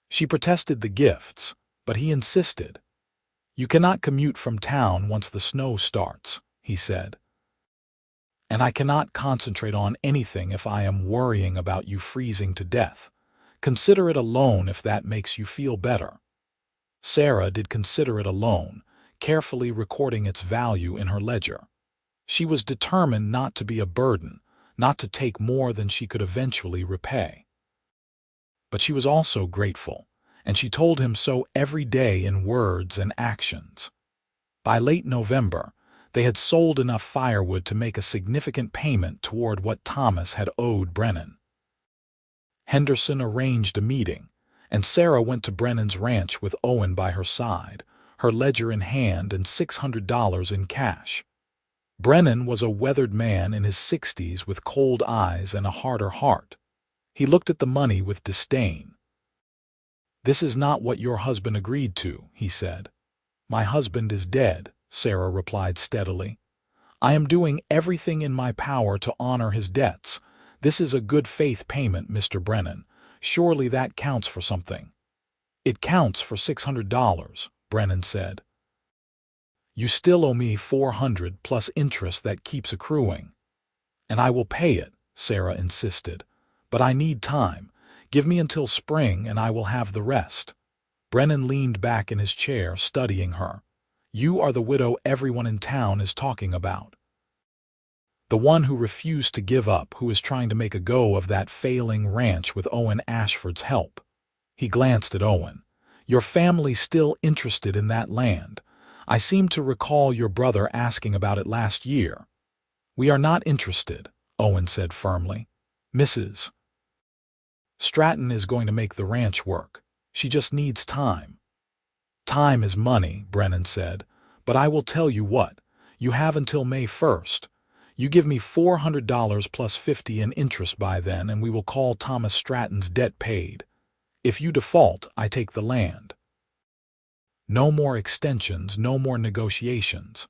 She protested the gifts, but he insisted. "You cannot commute from town once the snow starts," he said. "And I cannot concentrate on anything if I am worrying about you freezing to death. Consider it a loan if that makes you feel better." Sarah did consider it a loan, carefully recording its value in her ledger. She was determined not to be a burden, not to take more than she could eventually repay. But she was also grateful, and she told him so every day in words and actions. By late November, they had sold enough firewood to make a significant payment toward what Thomas had owed Brennan. Henderson arranged a meeting, and Sarah went to Brennan's ranch with Owen by her side, her ledger in hand and $600 in cash. Brennan was a weathered man in his 60s with cold eyes and a harder heart. He looked at the money with disdain. "This is not what your husband agreed to," he said. "My husband is dead," Sarah replied steadily. "I am doing everything in my power to honor his debts. This is a good faith payment, Mr. Brennan. Surely that counts for something." "It counts for $600, Brennan said. "You still owe me $400 plus interest that keeps accruing." "And I will pay it," Sarah insisted. "But I need time. Give me until spring and I will have the rest." Brennan leaned back in his chair, studying her. You are the widow everyone in town is talking about. The one who refused to give up, who is trying to make a go of that failing ranch with Owen Ashford's help." He glanced at Owen. "Your family's still interested in that land. I seem to recall your brother asking about it last year." "We are not interested," Owen said firmly. "Mrs. Stratton is going to make the ranch work. She just needs time." "Time is money," Brennan said. "But I will tell you what. You have until May 1st. You give me $400 plus 50 in interest by then, and we will call Thomas Stratton's debt paid. If you default, I take the land. No more extensions, no more negotiations.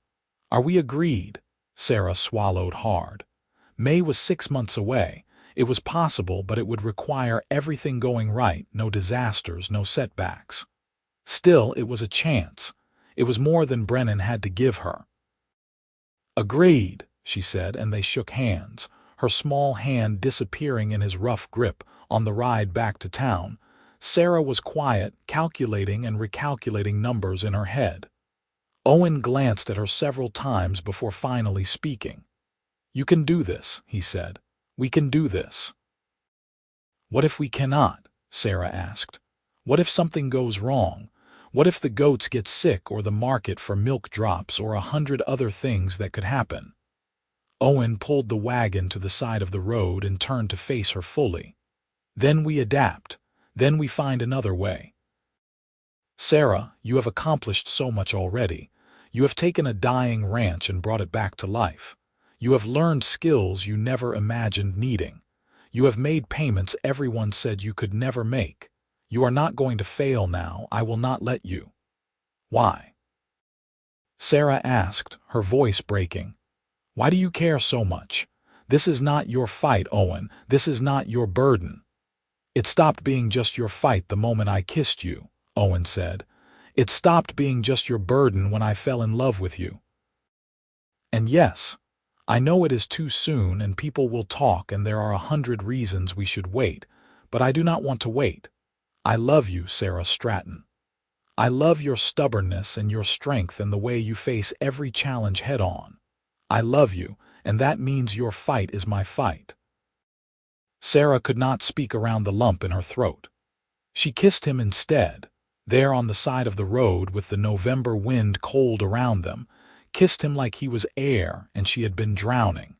Are we agreed?" Sarah swallowed hard. May was 6 months away. It was possible, but it would require everything going right, no disasters, no setbacks. Still, it was a chance. It was more than Brennan had to give her. "Agreed," she said, and they shook hands, her small hand disappearing in his rough grip. On the ride back to town, Sarah was quiet, calculating and recalculating numbers in her head. Owen glanced at her several times before finally speaking. "You can do this," he said. "We can do this." "What if we cannot?" Sarah asked. "What if something goes wrong? What if the goats get sick, or the market for milk drops, or 100 other things that could happen?" Owen pulled the wagon to the side of the road and turned to face her fully. "Then we adapt. Then we find another way. Sarah, you have accomplished so much already. You have taken a dying ranch and brought it back to life. You have learned skills you never imagined needing. You have made payments everyone said you could never make. You are not going to fail now. I will not let you." "Why?" Sarah asked, her voice breaking. "Why do you care so much? This is not your fight, Owen. This is not your burden." "It stopped being just your fight the moment I kissed you," Owen said. "It stopped being just your burden when I fell in love with you. And yes, I know it is too soon and people will talk and there are 100 reasons we should wait, but I do not want to wait. I love you, Sarah Stratton. I love your stubbornness and your strength and the way you face every challenge head on. I love you, and that means your fight is my fight." Sarah could not speak around the lump in her throat. She kissed him instead, there on the side of the road with the November wind cold around them, kissed him like he was air and she had been drowning.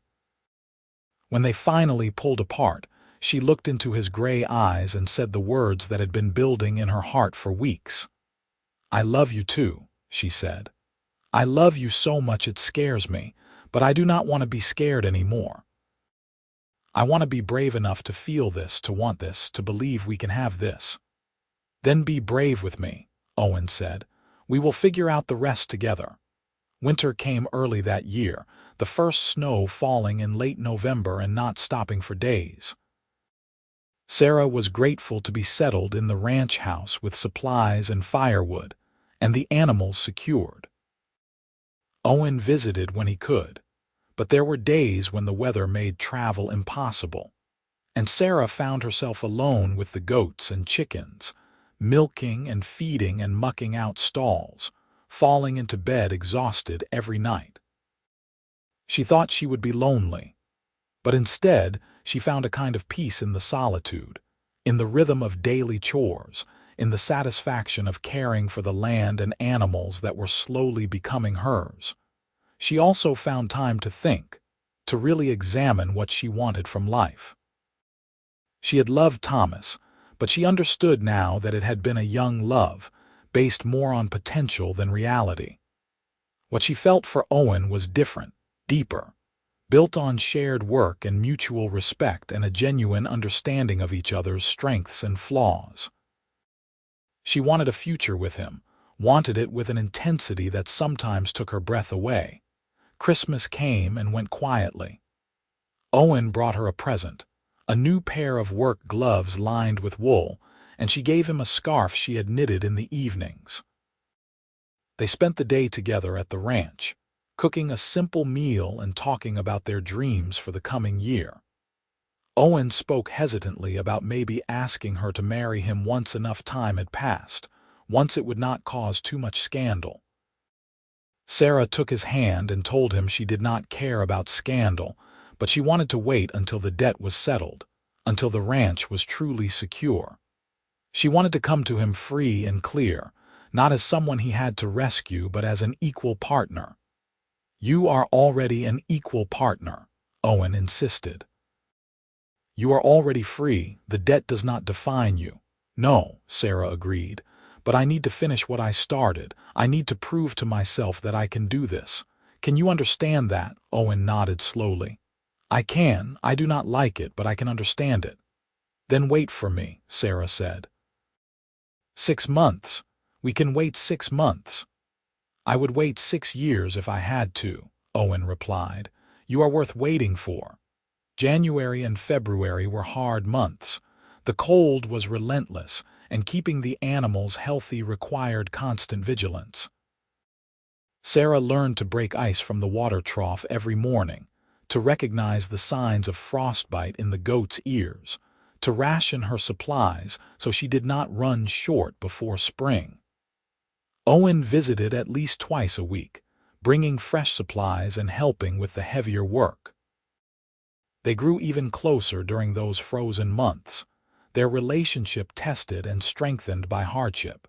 When they finally pulled apart, she looked into his gray eyes and said the words that had been building in her heart for weeks. "I love you too," she said. "I love you so much it scares me, but I do not want to be scared anymore. I want to be brave enough to feel this, to want this, to believe we can have this." "Then be brave with me," Owen said. "We will figure out the rest together." Winter came early that year, the first snow falling in late November and not stopping for days. Sarah was grateful to be settled in the ranch house with supplies and firewood, and the animals secured. Owen visited when he could, but there were days when the weather made travel impossible, and Sarah found herself alone with the goats and chickens, milking and feeding and mucking out stalls, falling into bed exhausted every night. She thought she would be lonely, but instead she found a kind of peace in the solitude, in the rhythm of daily chores, in the satisfaction of caring for the land and animals that were slowly becoming hers. She also found time to think, to really examine what she wanted from life. She had loved Thomas, but she understood now that it had been a young love, based more on potential than reality. What she felt for Owen was different, deeper, built on shared work and mutual respect and a genuine understanding of each other's strengths and flaws. She wanted a future with him, wanted it with an intensity that sometimes took her breath away. Christmas came and went quietly. Owen brought her a present, a new pair of work gloves lined with wool, and she gave him a scarf she had knitted in the evenings. They spent the day together at the ranch, cooking a simple meal and talking about their dreams for the coming year. Owen spoke hesitantly about maybe asking her to marry him once enough time had passed, once it would not cause too much scandal. Sarah took his hand and told him she did not care about scandal, but she wanted to wait until the debt was settled, until the ranch was truly secure. She wanted to come to him free and clear, not as someone he had to rescue, but as an equal partner. "You are already an equal partner," Owen insisted. "You are already free. The debt does not define you." "No," Sarah agreed, "but I need to finish what I started. I need to prove to myself that I can do this. Can you understand that?" Owen nodded slowly. "I can. I do not like it, but I can understand it." "Then wait for me," Sarah said. 6 months. We can wait 6 months. "I would wait 6 years if I had to," Owen replied. "You are worth waiting for." January and February were hard months. The cold was relentless, and keeping the animals healthy required constant vigilance. Sarah learned to break ice from the water trough every morning, to recognize the signs of frostbite in the goats' ears, to ration her supplies so she did not run short before spring. Owen visited at least twice a week, bringing fresh supplies and helping with the heavier work. They grew even closer during those frozen months, their relationship tested and strengthened by hardship.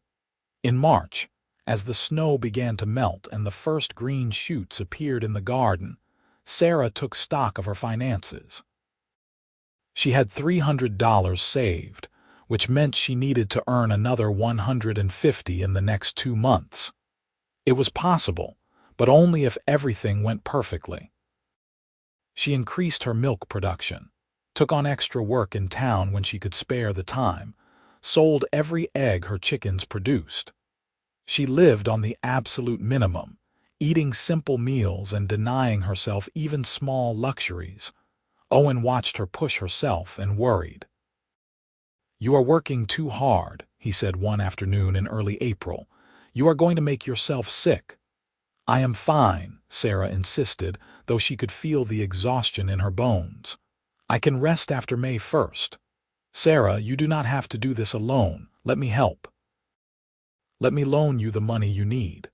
In March, as the snow began to melt and the first green shoots appeared in the garden, Sarah took stock of her finances. She had $300 saved, which meant she needed to earn another $150 in the next 2 months. It was possible, but only if everything went perfectly. She increased her milk production, took on extra work in town when she could spare the time, sold every egg her chickens produced. She lived on the absolute minimum, eating simple meals and denying herself even small luxuries. Owen watched her push herself and worried. "You are working too hard," he said one afternoon in early April. "You are going to make yourself sick." "I am fine," Sarah insisted, though she could feel the exhaustion in her bones. "I can rest after May 1st. "Sarah, you do not have to do this alone. Let me help. Let me loan you the money you need."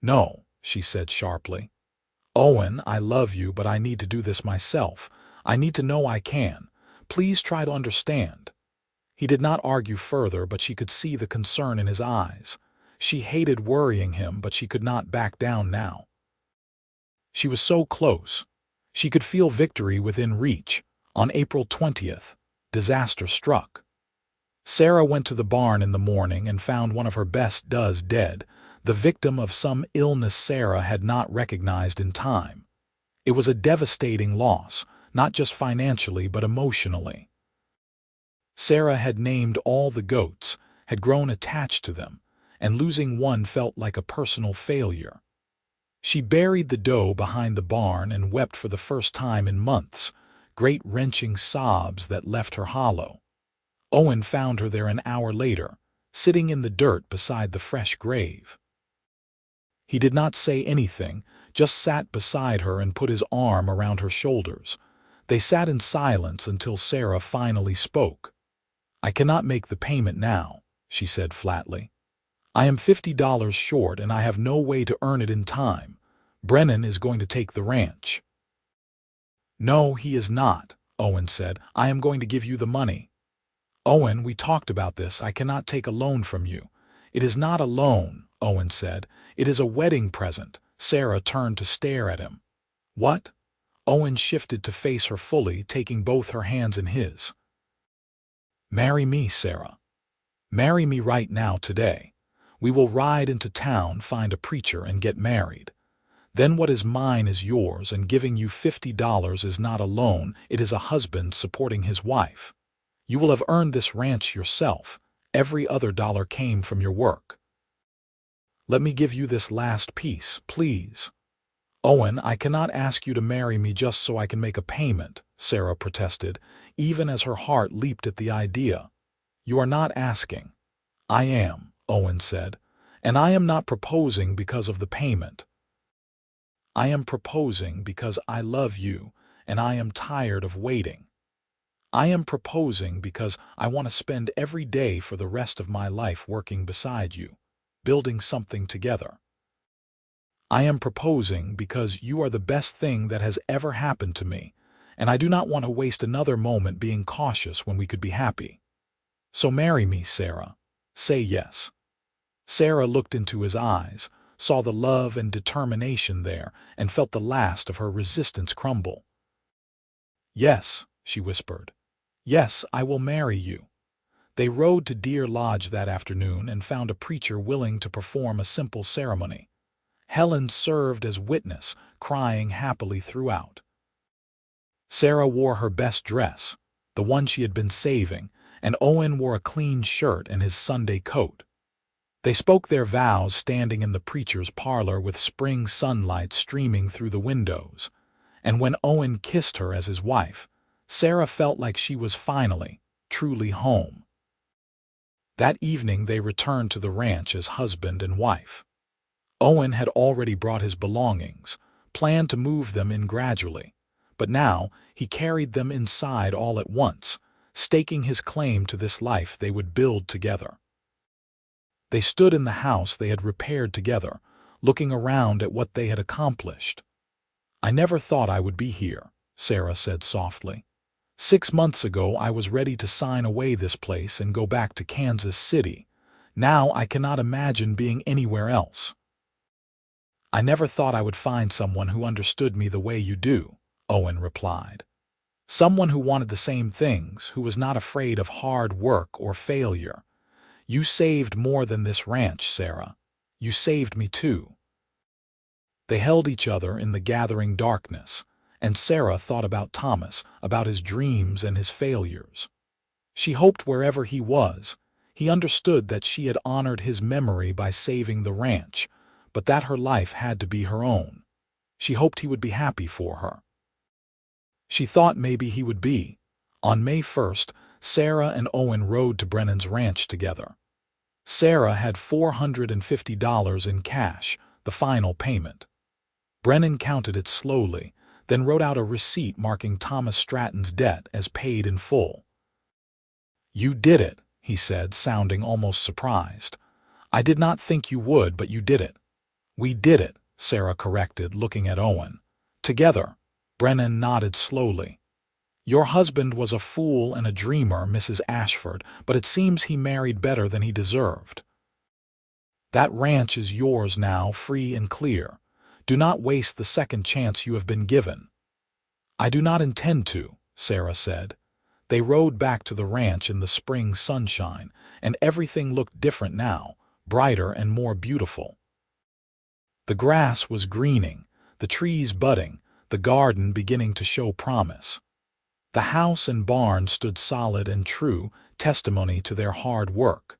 "No," she said sharply. "Owen, I love you, but I need to do this myself. I need to know I can. Please try to understand." He did not argue further, but she could see the concern in his eyes. She hated worrying him, but she could not back down now. She was so close. She could feel victory within reach. On April 20th, disaster struck. Sarah went to the barn in the morning and found one of her best does dead, the victim of some illness Sarah had not recognized in time. It was a devastating loss, not just financially but emotionally. Sarah had named all the goats, had grown attached to them, and losing one felt like a personal failure. She buried the doe behind the barn and wept for the first time in months, great wrenching sobs that left her hollow. Owen found her there an hour later, sitting in the dirt beside the fresh grave. He did not say anything, just sat beside her and put his arm around her shoulders. They sat in silence until Sarah finally spoke. "I cannot make the payment now," she said flatly. "I am $50 short and I have no way to earn it in time. Brennan is going to take the ranch." "No, he is not," Owen said. "I am going to give you the money." "Owen, we talked about this. I cannot take a loan from you." "It is not a loan," Owen said. "It is a wedding present." Sarah turned to stare at him. "What?" Owen shifted to face her fully, taking both her hands in his. "Marry me, Sarah. Marry me right now, today. We will ride into town, find a preacher, and get married. Then what is mine is yours, and giving you $50 is not a loan, it is a husband supporting his wife. You will have earned this ranch yourself. Every other dollar came from your work. Let me give you this last piece, please." "Owen, I cannot ask you to marry me just so I can make a payment," Sarah protested, even as her heart leaped at the idea. "You are not asking." "I am," Owen said, "and I am not proposing because of the payment. I am proposing because I love you, and I am tired of waiting. I am proposing because I want to spend every day for the rest of my life working beside you, building something together. I am proposing because you are the best thing that has ever happened to me, and I do not want to waste another moment being cautious when we could be happy. So marry me, Sarah. Say yes." Sarah looked into his eyes, saw the love and determination there, and felt the last of her resistance crumble. "Yes," she whispered. "Yes, I will marry you." They rode to Deer Lodge that afternoon and found a preacher willing to perform a simple ceremony. Helen served as witness, crying happily throughout. Sarah wore her best dress, the one she had been saving, and Owen wore a clean shirt and his Sunday coat. They spoke their vows standing in the preacher's parlor with spring sunlight streaming through the windows, and when Owen kissed her as his wife, Sarah felt like she was finally, truly home. That evening they returned to the ranch as husband and wife. Owen had already brought his belongings, planned to move them in gradually, but now he carried them inside all at once, staking his claim to this life they would build together. They stood in the house they had repaired together, looking around at what they had accomplished. "I never thought I would be here," Sarah said softly. "6 months ago I was ready to sign away this place and go back to Kansas City. Now I cannot imagine being anywhere else." "I never thought I would find someone who understood me the way you do," Owen replied. "Someone who wanted the same things, who was not afraid of hard work or failure. You saved more than this ranch, Sarah. You saved me too." They held each other in the gathering darkness, and Sarah thought about Thomas, about his dreams and his failures. She hoped wherever he was, he understood that she had honored his memory by saving the ranch, but that her life had to be her own. She hoped he would be happy for her. She thought maybe he would be. On May 1st, Sarah and Owen rode to Brennan's ranch together. Sarah had $450 in cash, the final payment. Brennan counted it slowly, then wrote out a receipt marking Thomas Stratton's debt as paid in full. "You did it," he said, sounding almost surprised. "I did not think you would, but you did it." "We did it," Sarah corrected, looking at Owen. "Together." Brennan nodded slowly. "Your husband was a fool and a dreamer, Mrs. Ashford, but it seems he married better than he deserved. That ranch is yours now, free and clear. Do not waste the second chance you have been given." "I do not intend to," Sarah said. They rode back to the ranch in the spring sunshine, and everything looked different now, brighter and more beautiful. The grass was greening, the trees budding, the garden beginning to show promise. The house and barn stood solid and true, testimony to their hard work.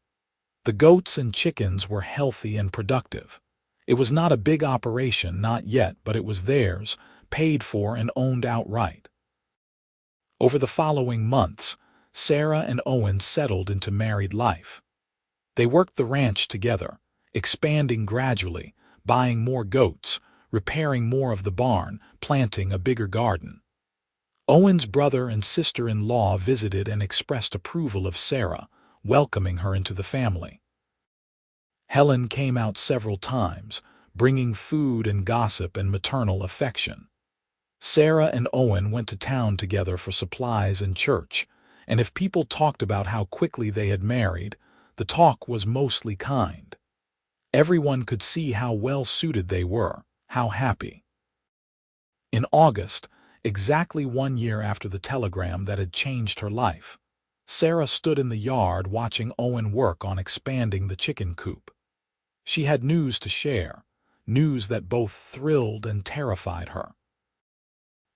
The goats and chickens were healthy and productive. It was not a big operation, not yet, but it was theirs, paid for and owned outright. Over the following months, Sarah and Owen settled into married life. They worked the ranch together, expanding gradually, buying more goats, repairing more of the barn, planting a bigger garden. Owen's brother and sister-in-law visited and expressed approval of Sarah, welcoming her into the family. Helen came out several times, bringing food and gossip and maternal affection. Sarah and Owen went to town together for supplies and church, and if people talked about how quickly they had married, the talk was mostly kind. Everyone could see how well-suited they were, how happy. In August, exactly 1 year after the telegram that had changed her life, Sarah stood in the yard watching Owen work on expanding the chicken coop. She had news to share, news that both thrilled and terrified her.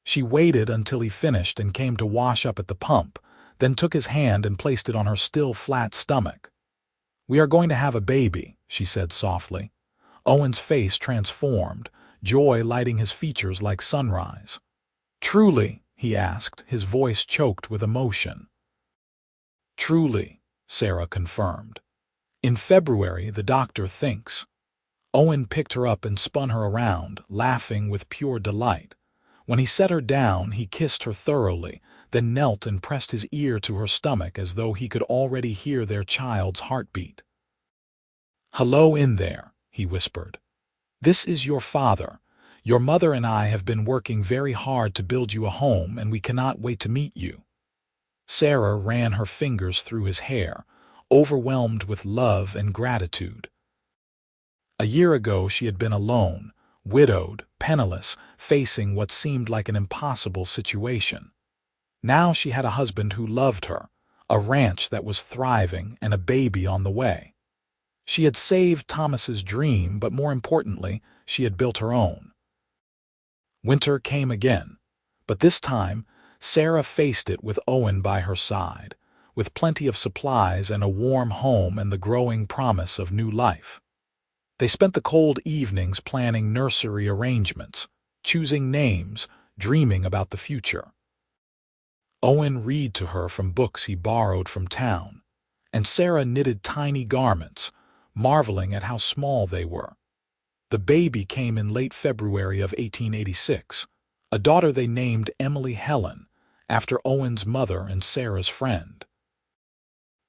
She waited until he finished and came to wash up at the pump, then took his hand and placed it on her still flat stomach. "We are going to have a baby," she said softly. Owen's face transformed, joy lighting his features like sunrise. "Truly?" he asked, his voice choked with emotion. "Truly," Sarah confirmed. "In February, the doctor thinks." Owen picked her up and spun her around, laughing with pure delight. When he set her down, he kissed her thoroughly, then knelt and pressed his ear to her stomach as though he could already hear their child's heartbeat. "Hello in there," he whispered. "This is your father. Your mother and I have been working very hard to build you a home, and we cannot wait to meet you." Sarah ran her fingers through his hair, overwhelmed with love and gratitude. A year ago she had been alone, widowed, penniless, facing what seemed like an impossible situation. Now she had a husband who loved her, a ranch that was thriving, and a baby on the way. She had saved Thomas's dream, but more importantly, she had built her own. Winter came again, but this time Sarah faced it with Owen by her side, with plenty of supplies and a warm home and the growing promise of new life. They spent the cold evenings planning nursery arrangements, choosing names, dreaming about the future. Owen read to her from books he borrowed from town, and Sarah knitted tiny garments, marveling at how small they were. The baby came in late February of 1886, a daughter they named Emily Helen, after Owen's mother and Sarah's friend.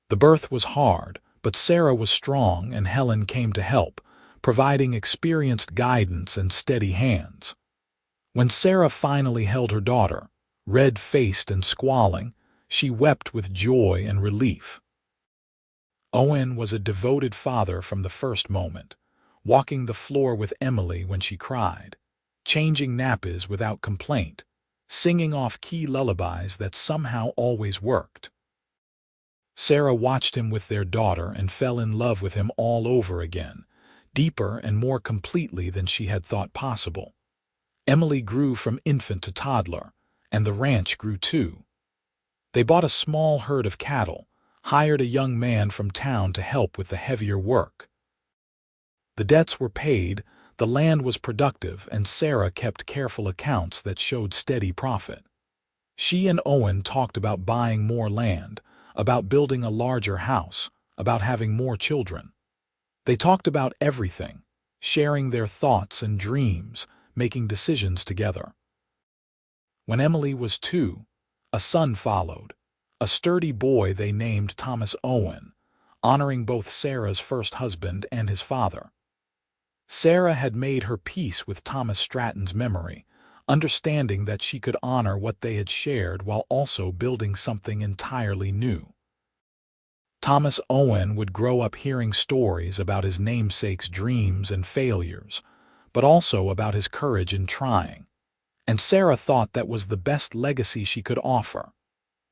The birth was hard, but Sarah was strong and Helen came to help, providing experienced guidance and steady hands. When Sarah finally held her daughter, red-faced and squalling, she wept with joy and relief. Owen was a devoted father from the first moment, walking the floor with Emily when she cried, changing nappies without complaint, singing off-key lullabies that somehow always worked. Sarah watched him with their daughter and fell in love with him all over again, deeper and more completely than she had thought possible. Emily grew from infant to toddler, and the ranch grew too. They bought a small herd of cattle, hired a young man from town to help with the heavier work. The debts were paid, the land was productive, and Sarah kept careful accounts that showed steady profit. She and Owen talked about buying more land, about building a larger house, about having more children. They talked about everything, sharing their thoughts and dreams, making decisions together. When Emily was 2, a son followed, a sturdy boy they named Thomas Owen, honoring both Sarah's first husband and his father. Sarah had made her peace with Thomas Stratton's memory, understanding that she could honor what they had shared while also building something entirely new. Thomas Owen would grow up hearing stories about his namesake's dreams and failures, but also about his courage in trying, and Sarah thought that was the best legacy she could offer.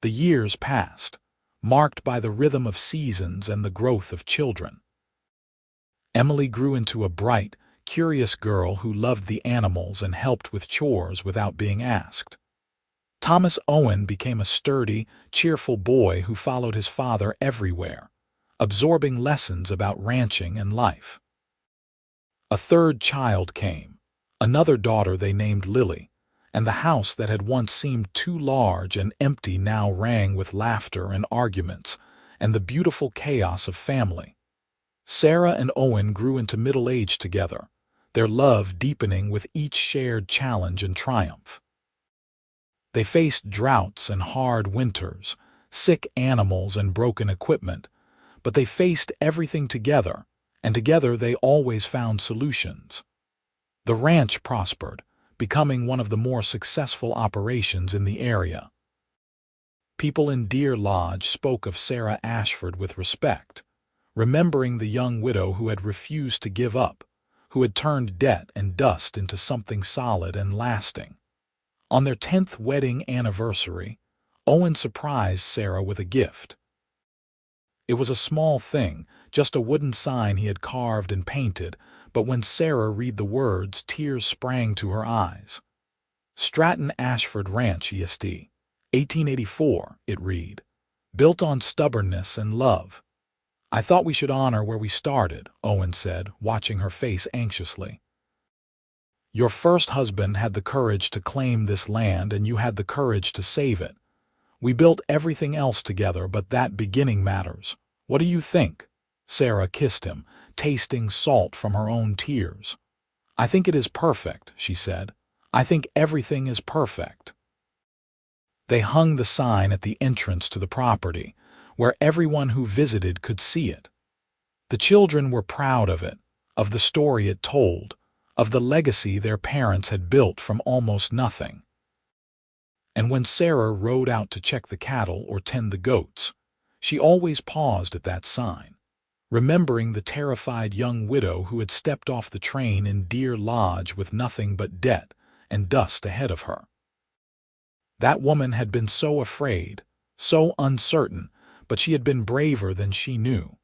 The years passed, marked by the rhythm of seasons and the growth of children. Emily grew into a bright, curious girl who loved the animals and helped with chores without being asked. Thomas Owen became a sturdy, cheerful boy who followed his father everywhere, absorbing lessons about ranching and life. A third child came, another daughter they named Lily, and the house that had once seemed too large and empty now rang with laughter and arguments and the beautiful chaos of family. Sarah and Owen grew into middle age together, their love deepening with each shared challenge and triumph. They faced droughts and hard winters, sick animals and broken equipment, but they faced everything together, and together they always found solutions. The ranch prospered, becoming one of the more successful operations in the area. People in Deer Lodge spoke of Sarah Ashford with respect, remembering the young widow who had refused to give up, who had turned debt and dust into something solid and lasting. On their 10th wedding anniversary, Owen surprised Sarah with a gift. It was a small thing, just a wooden sign he had carved and painted, but when Sarah read the words, tears sprang to her eyes. Stratton Ashford Ranch ESD, 1884, it read, built on stubbornness and love. "I thought we should honor where we started," Owen said, watching her face anxiously. "Your first husband had the courage to claim this land and you had the courage to save it. We built everything else together, but that beginning matters. What do you think?" Sarah kissed him, tasting salt from her own tears. "I think it is perfect," she said. "I think everything is perfect." They hung the sign at the entrance to the property, where everyone who visited could see it. The children were proud of it, of the story it told, of the legacy their parents had built from almost nothing. And when Sarah rode out to check the cattle or tend the goats, she always paused at that sign, remembering the terrified young widow who had stepped off the train in Deer Lodge with nothing but debt and dust ahead of her. That woman had been so afraid, so uncertain, but she had been braver than she knew.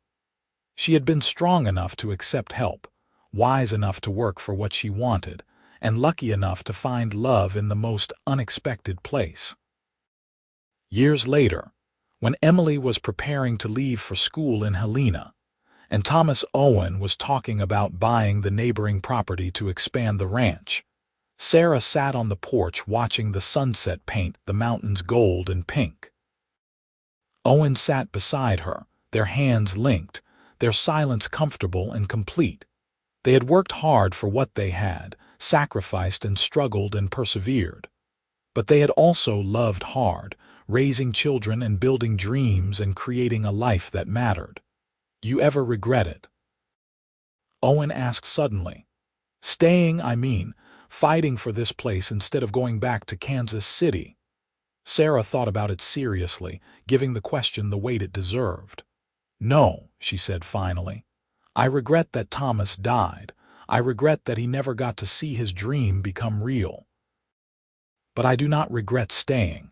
She had been strong enough to accept help, wise enough to work for what she wanted, and lucky enough to find love in the most unexpected place. Years later, when Emily was preparing to leave for school in Helena, and Thomas Owen was talking about buying the neighboring property to expand the ranch, Sarah sat on the porch watching the sunset paint the mountains gold and pink. Owen sat beside her, their hands linked, their silence comfortable and complete. They had worked hard for what they had, sacrificed and struggled and persevered. But they had also loved hard, raising children and building dreams and creating a life that mattered. You ever regret it? Owen asked suddenly. Staying, I mean, fighting for this place instead of going back to Kansas City. Sarah thought about it seriously, giving the question the weight it deserved. No, she said finally. I regret that Thomas died. I regret that he never got to see his dream become real. But I do not regret staying.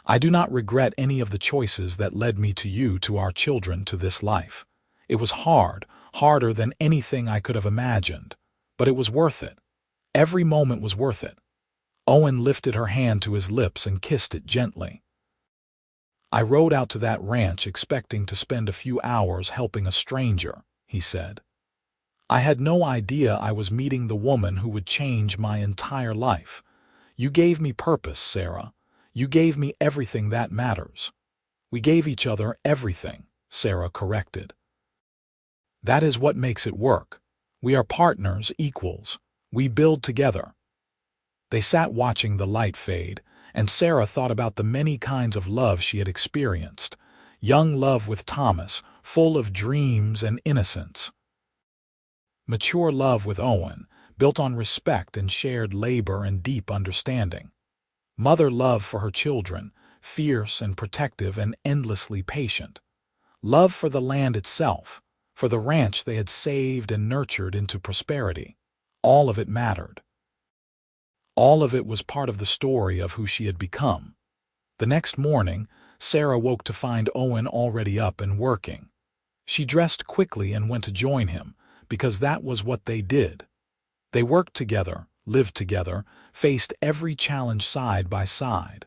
I do not regret any of the choices that led me to you, to our children, to this life. It was hard, harder than anything I could have imagined. But it was worth it. Every moment was worth it. Owen lifted her hand to his lips and kissed it gently. I rode out to that ranch expecting to spend a few hours helping a stranger, he said. I had no idea I was meeting the woman who would change my entire life. You gave me purpose, Sarah. You gave me everything that matters. We gave each other everything, Sarah corrected. That is what makes it work. We are partners, equals. We build together. They sat watching the light fade, and Sarah thought about the many kinds of love she had experienced. Young love with Thomas, full of dreams and innocence. Mature love with Owen, built on respect and shared labor and deep understanding. Mother love for her children, fierce and protective and endlessly patient. Love for the land itself, for the ranch they had saved and nurtured into prosperity. All of it mattered. All of it was part of the story of who she had become. The next morning, Sarah woke to find Owen already up and working. She dressed quickly and went to join him, because that was what they did. They worked together, lived together, faced every challenge side by side.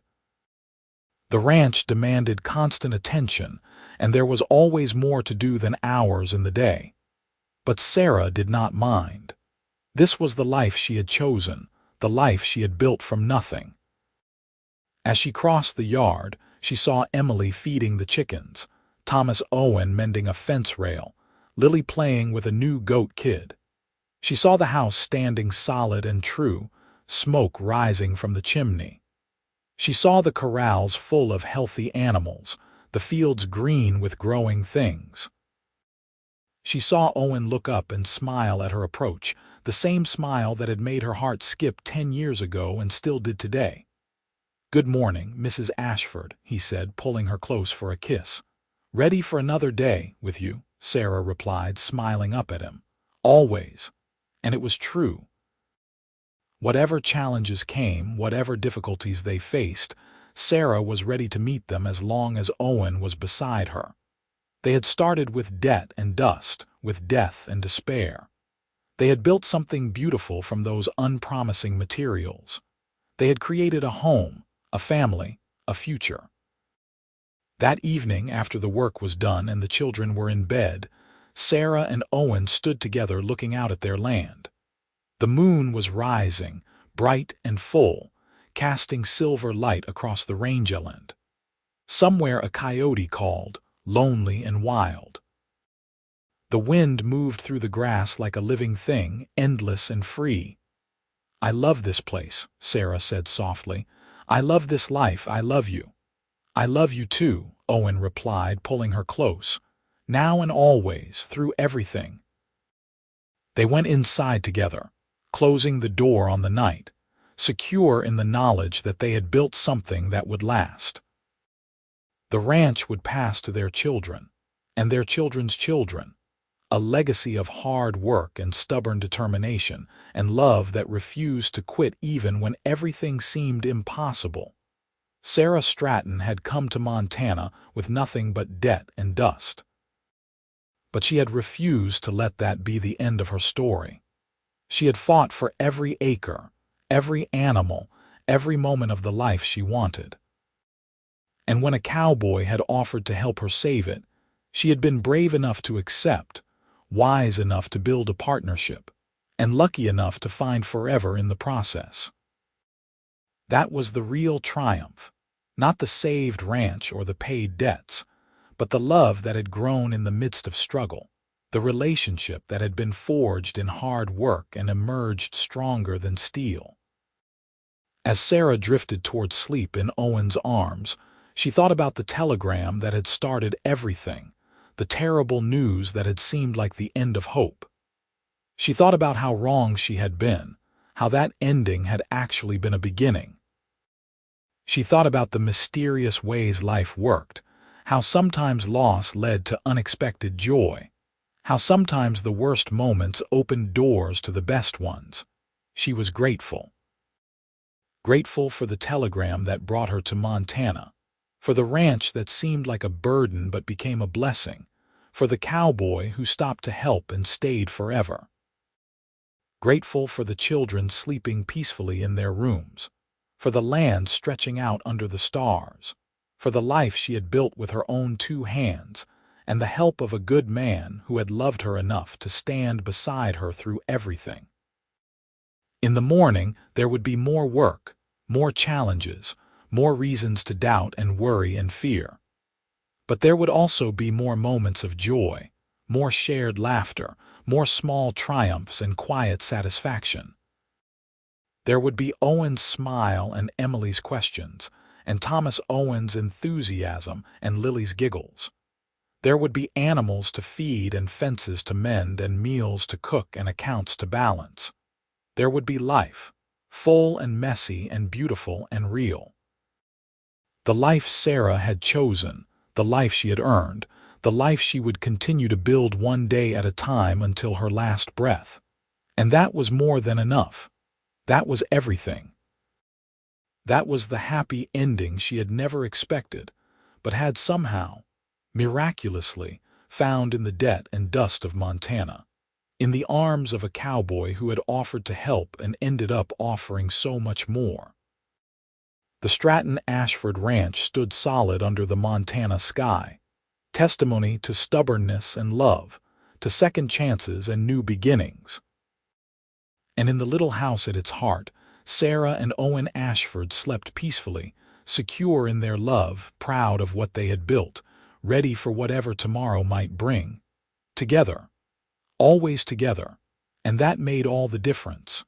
The ranch demanded constant attention, and there was always more to do than hours in the day. But Sarah did not mind. This was the life she had chosen, the life she had built from nothing. As she crossed the yard, she saw Emily feeding the chickens, Thomas Owen mending a fence rail, Lily playing with a new goat kid. She saw the house standing solid and true, smoke rising from the chimney. She saw the corrals full of healthy animals, the fields green with growing things. She saw Owen look up and smile at her approach, the same smile that had made her heart skip 10 years ago and still did today. "Good morning, Mrs. Ashford," he said, pulling her close for a kiss. "Ready for another day with you," Sarah replied, smiling up at him. "Always." And it was true. Whatever challenges came, whatever difficulties they faced, Sarah was ready to meet them as long as Owen was beside her. They had started with debt and dust, with death and despair. They had built something beautiful from those unpromising materials. They had created a home, a family, a future. That evening, after the work was done and the children were in bed, Sarah and Owen stood together looking out at their land. The moon was rising, bright and full, casting silver light across the rangeland. Somewhere a coyote called, lonely and wild. The wind moved through the grass like a living thing, endless and free. "I love this place," Sarah said softly. "I love this life. I love you." "I love you too," Owen replied, pulling her close. "Now and always, through everything." They went inside together. closing the door on the night, secure in the knowledge that they had built something that would last. The ranch would pass to their children, and their children's children, a legacy of hard work and stubborn determination and love that refused to quit even when everything seemed impossible. Sarah Stratton had come to Montana with nothing but debt and dust. But she had refused to let that be the end of her story. She had fought for every acre, every animal, every moment of the life she wanted. And when a cowboy had offered to help her save it, she had been brave enough to accept, wise enough to build a partnership, and lucky enough to find forever in the process. That was the real triumph, not the saved ranch or the paid debts, but the love that had grown in the midst of struggle, the relationship that had been forged in hard work and emerged stronger than steel. As Sarah drifted toward sleep in Owen's arms, she thought about the telegram that had started everything, the terrible news that had seemed like the end of hope. She thought about how wrong she had been, how that ending had actually been a beginning. She thought about the mysterious ways life worked, how sometimes loss led to unexpected joy, how sometimes the worst moments opened doors to the best ones. She was grateful. Grateful for the telegram that brought her to Montana, for the ranch that seemed like a burden but became a blessing, for the cowboy who stopped to help and stayed forever. Grateful for the children sleeping peacefully in their rooms, for the land stretching out under the stars, for the life she had built with her own 2 hands, and the help of a good man who had loved her enough to stand beside her through everything. In the morning, there would be more work, more challenges, more reasons to doubt and worry and fear. But there would also be more moments of joy, more shared laughter, more small triumphs and quiet satisfaction. There would be Owen's smile and Emily's questions, and Thomas Owen's enthusiasm and Lily's giggles. There would be animals to feed and fences to mend and meals to cook and accounts to balance. There would be life, full and messy and beautiful and real. The life Sarah had chosen, the life she had earned, the life she would continue to build one day at a time until her last breath. And that was more than enough. That was everything. That was the happy ending she had never expected, but had somehow, miraculously, found in the debt and dust of Montana, in the arms of a cowboy who had offered to help and ended up offering so much more. The Stratton Ashford Ranch stood solid under the Montana sky, testimony to stubbornness and love, to second chances and new beginnings. And in the little house at its heart, Sarah and Owen Ashford slept peacefully, secure in their love, proud of what they had built, ready for whatever tomorrow might bring. Together, always together, and that made all the difference.